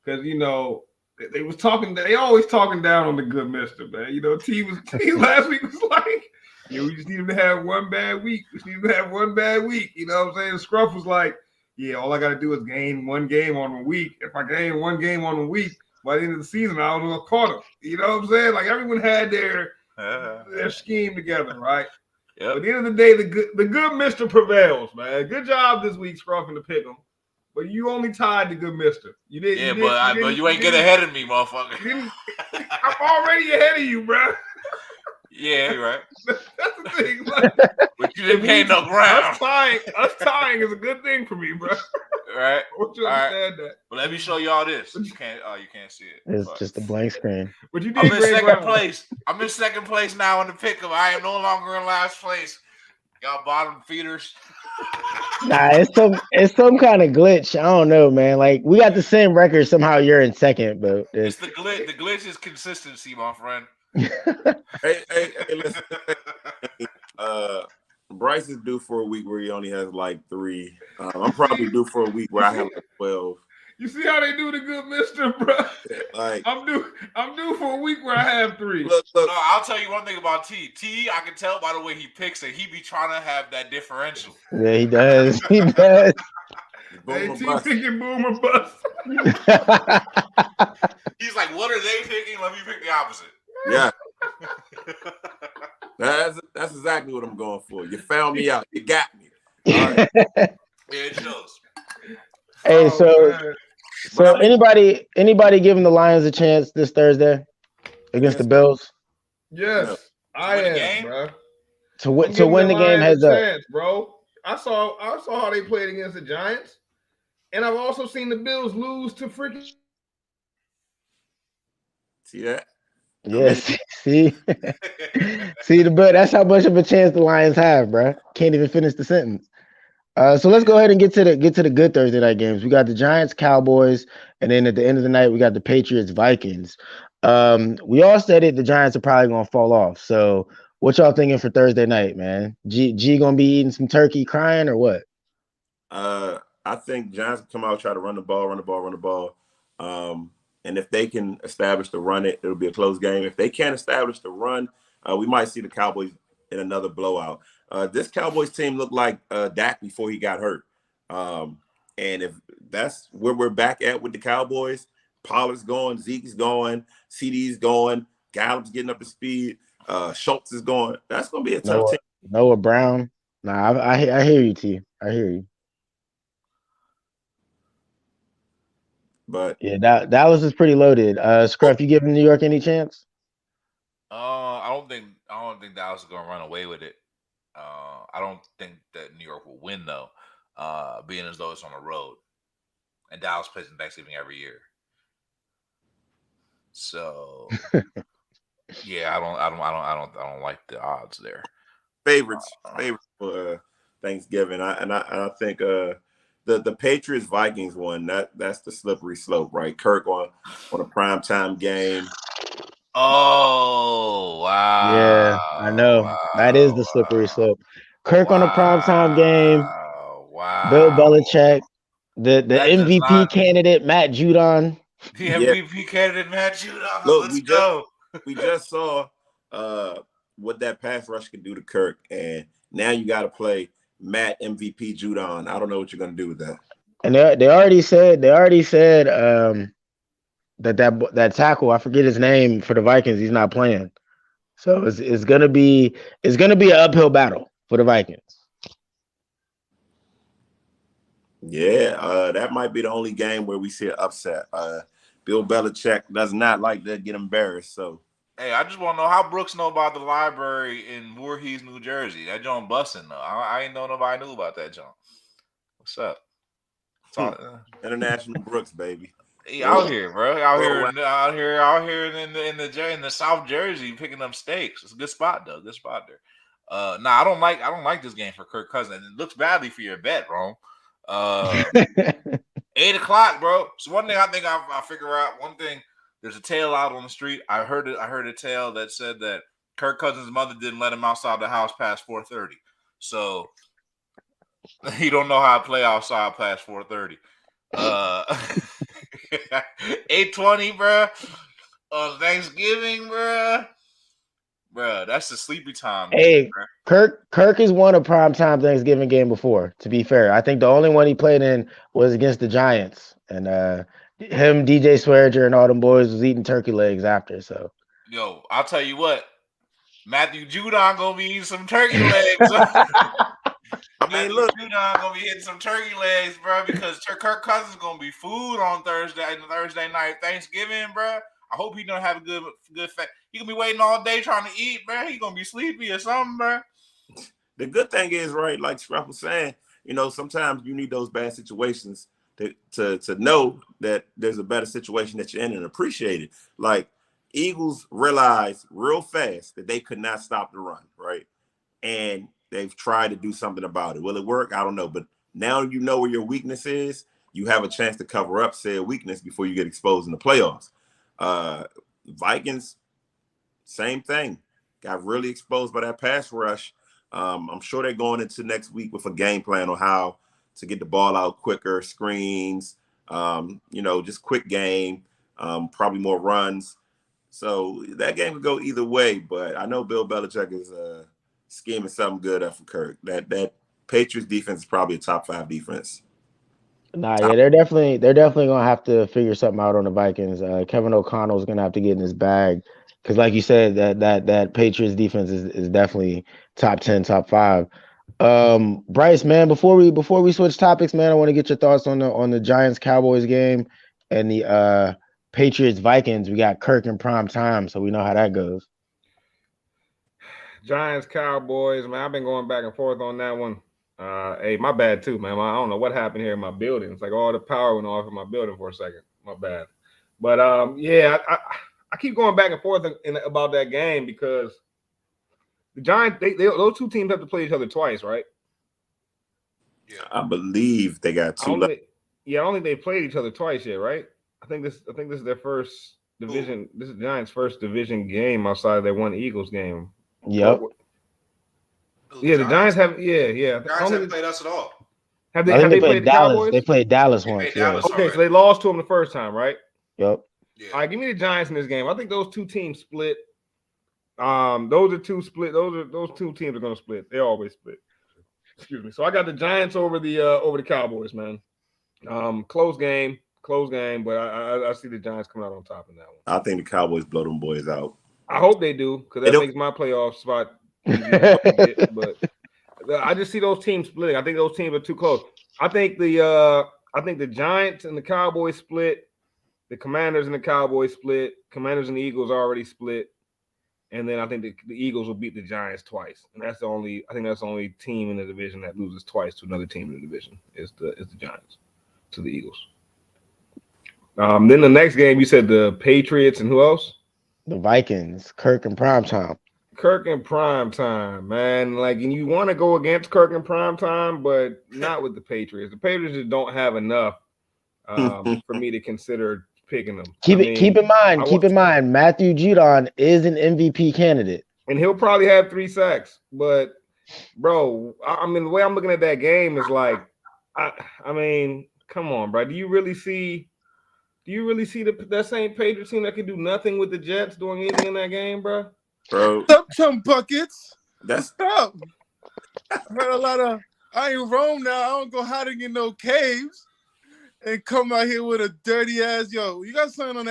because they was talking. They always talking down on the good mister, man. T last week was like, we just need him to have one bad week. You know what I'm saying? Scruff was like, all I got to do is gain one game on a week. If I gain one game on a week, by the end of the season, I was gonna caught him. You know what I'm saying? Like everyone had their scheme together, right? Yep. At the end of the day, the good mister prevails, man. Good job this week, Scruff, and the pick'em. But you only tied the good mister. You didn't. Yeah, but you ain't get ahead of me, motherfucker. I'm already ahead of you, bro. Yeah, you're right. That's the thing. Like, but you didn't gain no ground. Us tying is a good thing for me, bro. Right. I want you to understand that. But let me show y'all this. You can't see it. It's just a blank screen. But you did. I'm in second place. I'm in second place now in the pick'em. I am no longer in last place. Y'all bottom feeders. Nah, it's some kind of glitch. I don't know, man. Like we got the same record. Somehow you're in second, but it's the glitch. The glitch is consistency, my friend. hey, listen. Bryce is due for a week where he only has like 3. I'm probably due for a week where I have like 12. You see how they do the good mister, bro? Like I'm due for a week where I have 3. Look. No, I'll tell you one thing about T. I can tell by the way he picks it. He be trying to have that differential. Yeah, he does. He does. Hey, T picking boom or bust. He's like, what are they picking? Let me pick the opposite. Yeah. That's exactly what I'm going for. You found me out. You got me. All right. Yeah, it shows. Hey, so anybody giving the Lions a chance this Thursday against the Bills? Yes, I am, bro. To win the game heads up, bro. I saw how they played against the Giants, and I've also seen the Bills lose to freaking. See that? Yes. See the Bill. That's how much of a chance the Lions have, bro. Can't even finish the sentence. So let's go ahead and get to the good Thursday night games. We got the Giants, Cowboys, and then at the end of the night, we got the Patriots, Vikings. We all said it. The Giants are probably gonna fall off. So what y'all thinking for Thursday night, man? G gonna be eating some turkey, crying, or what? I think Giants come out, try to run the ball. And if they can establish the run, it'll be a close game. If they can't establish the run, we might see the Cowboys in another blowout. This Cowboys team looked like Dak before he got hurt. And if that's where we're back at with the Cowboys, Pollard's going, Zeke's going, CD's going, Gallup's getting up to speed, Schultz is going. That's going to be a tough team. Noah Brown. Nah, I hear you, T. I hear you. But Yeah, Dallas is pretty loaded. Scruff, you giving New York any chance? I don't think Dallas is gonna run away with it. I don't think that New York will win though. Being as though it's on the road, and Dallas plays in Thanksgiving every year. So yeah, I don't like the odds there. favorites for Thanksgiving. I think the Patriots Vikings one that's the slippery slope, right? Kirk on a primetime game. Oh Yeah, I know. That is the slippery slope. Kirk on a primetime game, Bill wow! Belichick, the That does MVP not. candidate, Matt Judon. The Yeah, MVP candidate Matt Judon. look, Let's go. we just saw what that pass rush can do to Kirk, and now you got to play Matt MVP Judon. I don't know what you're gonna do with that. And they already said that tackle, I forget his name for the Vikings, he's not playing. So it's gonna be an uphill battle for the Vikings. Yeah, that might be the only game where we see an upset. Bill Belichick does not like to get embarrassed, so. Hey, I just want to know how Brooks know about the library in Voorhees, New Jersey. That John busting though. I ain't know nobody knew about that John. What's up? International Brooks, baby. He out here, bro. Out Worldwide. here in the South Jersey picking up steaks. It's a good spot though. Good spot there. Nah, I don't like this game for Kirk Cousins. It looks badly for your bet, bro. 8 o'clock, bro. So one thing I think I figure out. One thing, there's a tale out on the street. I heard a tale that said that Kirk Cousins' mother didn't let him outside the house past 4:30. So he don't know how to play outside past 4:30. 8:20, bro. On Thanksgiving, bro. Bro, that's the sleepy time. Hey, bro. Kirk has won a primetime Thanksgiving game before, to be fair. I think the only one he played in was against the Giants. And him, DJ Swearinger, and all them boys was eating turkey legs after. So Yo, I'll tell you what. Matthew Judon gonna be eating some turkey legs. Look, Judon gonna be hitting some turkey legs, bro, because Kirk Cousins gonna be food on Thursday night Thanksgiving, bro. I hope he don't have a good fat. He gonna be waiting all day trying to eat, bro. He gonna be sleepy or something, bro. The good thing is, right, like Scruff was saying, sometimes you need those bad situations to know that there's a better situation that you're in and appreciate it. Like Eagles realized real fast that they could not stop the run, right? And they've tried to do something about it. Will it work? I don't know. But now you know where your weakness is. You have a chance to cover up said weakness before you get exposed in the playoffs. Vikings, same thing. Got really exposed by that pass rush. I'm sure they're going into next week with a game plan on how to get the ball out quicker, screens, just quick game, probably more runs. So that game could go either way, but I know Bill Belichick is scheming something good up for Kirk. That Patriots defense is probably a top 5 defense. yeah, they're definitely gonna have to figure something out on the Vikings. Kevin O'Connell's gonna have to get in his bag because, like you said, that Patriots defense is definitely top 10, top 5. Bryce, man, before we switch topics, man, I want to get your thoughts on the Giants Cowboys game and the Patriots Vikings. We got Kirk in prime time, so we know how that goes. Giants Cowboys, man, I've been going back and forth on that one. Hey, my bad too, man. I don't know what happened here in my building. It's like all the power went off in my building for a second. My bad. But yeah, I keep going back and forth about that game because the Giants, those two teams have to play each other twice, right? Yeah, I believe they got two. I don't think they played each other twice yet, right? I think this is their first division. This is Giants' first division game outside of their one Eagles game. Yep. Yeah, the Giants have. Yeah. The Giants haven't played us at all. Have they played the Dallas? Cowboys? They played Dallas once. Dallas okay, so they lost to them the first time, right? Yep. Yeah. All right, give me the Giants in this game. I think those two teams split. Those two teams are going to split. They always split. Excuse me. So I got the Giants over the Cowboys, man. Close game, but I see the Giants coming out on top in that one. I think the Cowboys blow them boys out. I hope they do because that makes my playoff spot easier. But I just see those teams splitting. I think those teams are too close. I think the Giants and the Cowboys split. the Commanders and the Cowboys split. Commanders and the Eagles already split. And then I think the Eagles will beat the Giants twice. And that's the only team in the division that loses twice to another team in the division is the Giants to the Eagles. Then the next game, you said the Patriots and who else? The Vikings, Kirk in primetime. Kirk in primetime, man. Like, and you want to go against Kirk in primetime, but not with the Patriots. The Patriots just don't have enough for me to consider picking them. Keep in mind, Matthew Judon is an MVP candidate. And he'll probably have 3 sacks. But, bro, I mean, the way I'm looking at that game is like, I mean, come on, bro. Do you really see that same Patriots team that can do nothing with the Jets doing anything in that game, bro? Bro, Up some buckets. that's Up. I heard a lot of. I ain't Rome now. I don't go hiding in no caves and come out here with a dirty ass. Yo, you got something on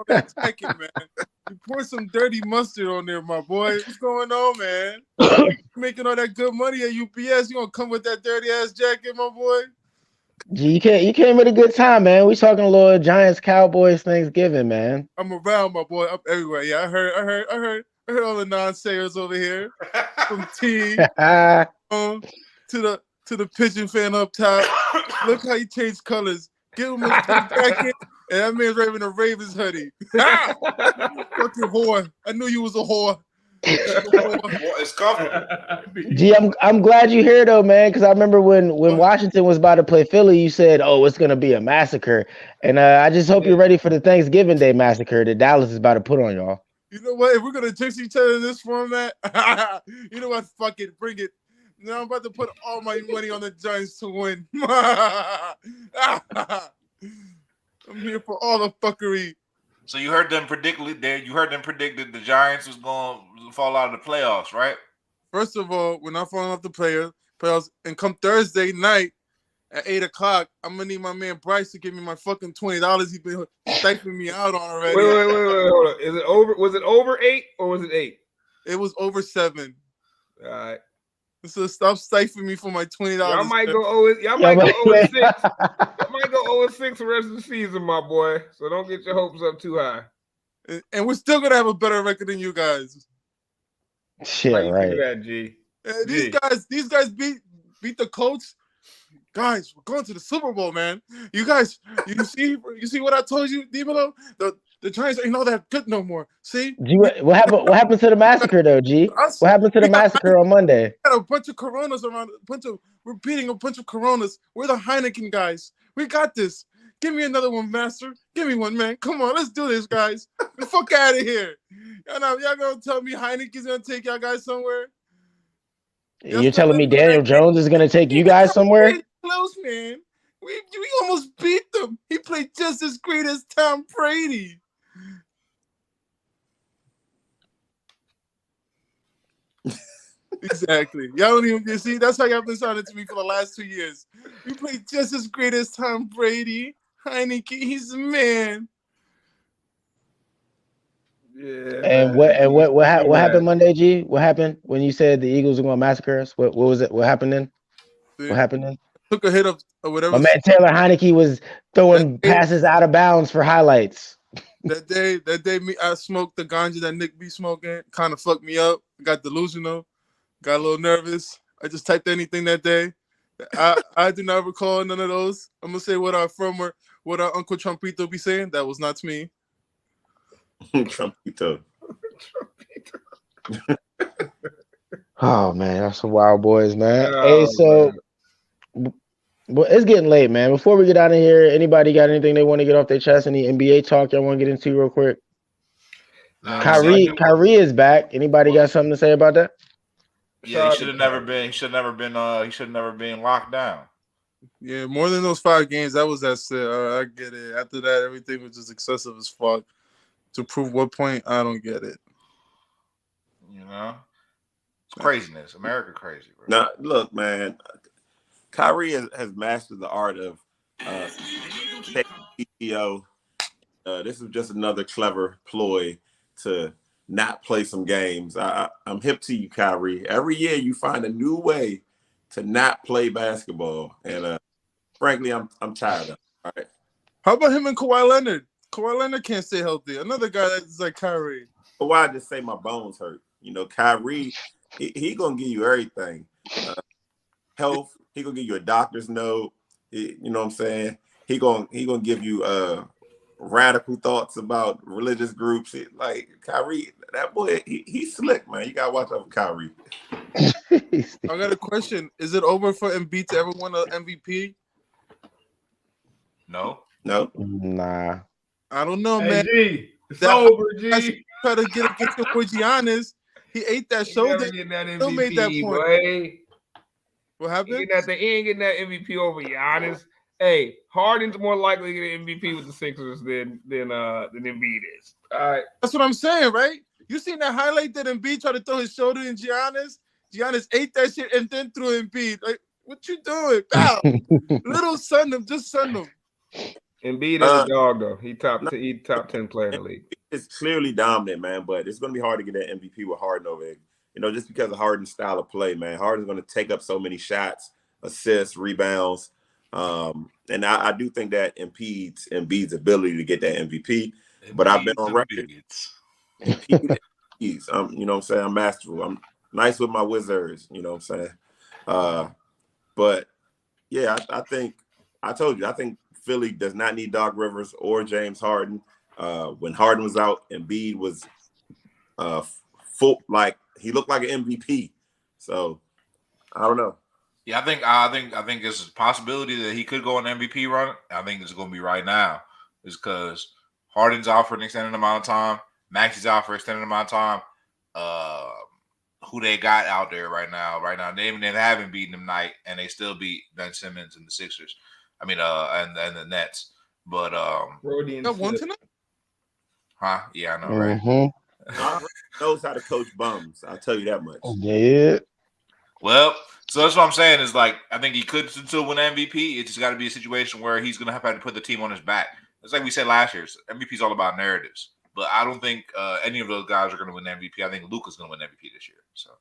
that jacket, man. You pour some dirty mustard on there, my boy. What's going on, man? Making all that good money at UPS. You gonna come with that dirty ass jacket, my boy? Gee, you came at a good time, man. We talking a little Giants Cowboys Thanksgiving, man. I'm around, my boy. I'm everywhere. Yeah, I heard all the non-sayers over here. From T to the pigeon fan up top. Look how he changed colors. Give him a jacket, and that man's wearing a Ravens hoodie. Fucking whore. I knew you was a whore. It's comfortable. Gee, I'm glad you're here though, man, because I remember when Washington was about to play Philly, you said, "Oh, it's gonna be a massacre," and I just hope you're ready for the Thanksgiving Day massacre that Dallas is about to put on y'all. You know what? If we're gonna jinx each other in this format, you know what? Fuck it, bring it. Now I'm about to put all my money on the Giants to win. I'm here for all the fuckery. So you heard them predict that the Giants was going to fall out of the playoffs, right? First of all, we're not falling off the playoffs. And come Thursday night at 8:00, I'm gonna need my man Bryce to give me my fucking $20. He's been stifling me out on already. Wait, hold on. Is it over? Was it over 8 or was it 8? It was over 7. All right. So stop stifling me for my $20. Y'all might go 0-6. Y'all might go 0-6 the rest of the season, my boy. So don't get your hopes up too high. And we're still gonna have a better record than you guys. Shit, right. That, G. These guys beat the Colts. Guys, we're going to the Super Bowl, man. You guys, you see what I told you, Dimelo? The Giants ain't all that good no more. See? G, what happened to the massacre though, G? What happened to the massacre on Monday? We got a bunch of Coronas around. We're beating a bunch of Coronas. We're the Heineken guys. We got this. Give me another one, master. Give me one, man. Come on, let's do this, guys. Get the fuck out of here. Y'all gonna tell me Heineken's gonna take y'all guys somewhere? You're telling me Daniel Jones is gonna take you guys somewhere? Close, man. We almost beat them. He played just as great as Tom Brady. Exactly. Y'all don't even see. That's how y'all been sounding to me for the last 2 years. You played just as great as Tom Brady. Heineke, he's the man. Yeah. And what happened Monday, G? What happened when you said the Eagles were going to massacre us? What was it? What happened then? What happened then? Took a hit of whatever. My man Taylor Heineke was throwing passes out of bounds for highlights. That day, I smoked the ganja that Nick be smoking. Kind of fucked me up. Got delusional. Got a little nervous. I just typed anything that day. I do not recall none of those. I'm gonna say what our Uncle Trumpito be saying. That was not me. Trumpito. Oh man, that's some wild boys, man. Hey, so well, it's getting late, man. Before we get out of here, anybody got anything they want to get off their chest? Any NBA talk y'all want to get into real quick? Kyrie is back. Anybody got something to say about that? Yeah, he should have never been locked down. Yeah, more than those 5 games, that was that shit. I get it. After that, everything was just excessive as fuck. To prove what point, I don't get it. You know? It's craziness. America crazy, bro. Now, look, man. Kyrie has mastered the art of PTO. This is just another clever ploy to not play some games. I'm hip to you, Kyrie. Every year you find a new way to not play basketball, and frankly, I'm tired of it. All right. How about him and Kawhi Leonard? Kawhi Leonard can't stay healthy. Another guy that's like Kyrie. But why I just say my bones hurt? Kyrie, he gonna give you everything. Health, he gonna give you a doctor's note. You know what I'm saying? He gonna give you radical thoughts about religious groups. Like Kyrie, that boy, he's slick, man. You gotta watch out for Kyrie. I got a question. Is it over for Embiid to ever win an MVP? No. Nah. I don't know, man. G, it's over, G. Try to get your boy Giannis. He ate that shoulder. Still made that point. Boy. What happened? He ain't getting that MVP over Giannis. Hey, Harden's more likely to get an MVP with the Sixers than Embiid is. All right. That's what I'm saying, right? You seen that highlight that Embiid tried to throw his shoulder in Giannis? Giannis ate that shit and then threw Embiid. Like, what you doing? Pow! Little sun him, just sun him. Embiid is a dog, though. He top 10 player in the league. It's clearly dominant, man, but it's going to be hard to get that MVP with Harden over it. Just because of Harden's style of play, man. Harden's going to take up so many shots, assists, rebounds. And I do think that impedes Embiid's ability to get that MVP. But I've been on record. You know what I'm saying? I'm masterful. I'm nice with my wizards. You know what I'm saying? But, yeah, I think I told you, I think Philly does not need Doc Rivers or James Harden. When Harden was out, Embiid was full, like he looked like an MVP. So I don't know. Yeah, I think there's a possibility that he could go on an MVP run. I think it's going to be right now, is because Harden's out for an extended amount of time, Maxi's out for an extended amount of time. Who they got out there right now? They haven't beaten them tonight, and they still beat Ben Simmons and the Sixers. I mean, and the Nets. But got one tonight? Huh? Yeah, I know, right? Mm-hmm. Knows how to coach bums. I'll tell you that much. Yeah. Well, so that's what I'm saying is like I think he could still win MVP. It just got to be a situation where he's gonna have to put the team on his back. It's like we said last year. MVP is all about narratives, but I don't think any of those guys are gonna win MVP. I think Luka's gonna win MVP this year. So,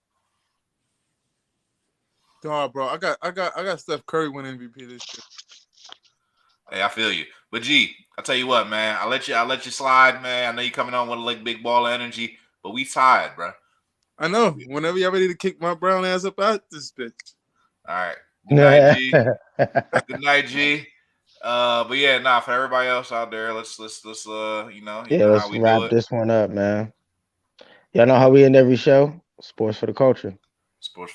God, bro, I got Steph Curry win MVP this year. Hey, I feel you. But G, I tell you what, man, I'll let you slide, man. I know you coming on with like big ball energy, but we tired, bro. I know. Whenever y'all ready to kick my brown ass up out this bitch. All right. Good night, G. Good night, G. But yeah, for everybody else out there, let's let's wrap this one up, man. Y'all know how we end every show? Sports for the culture. Sports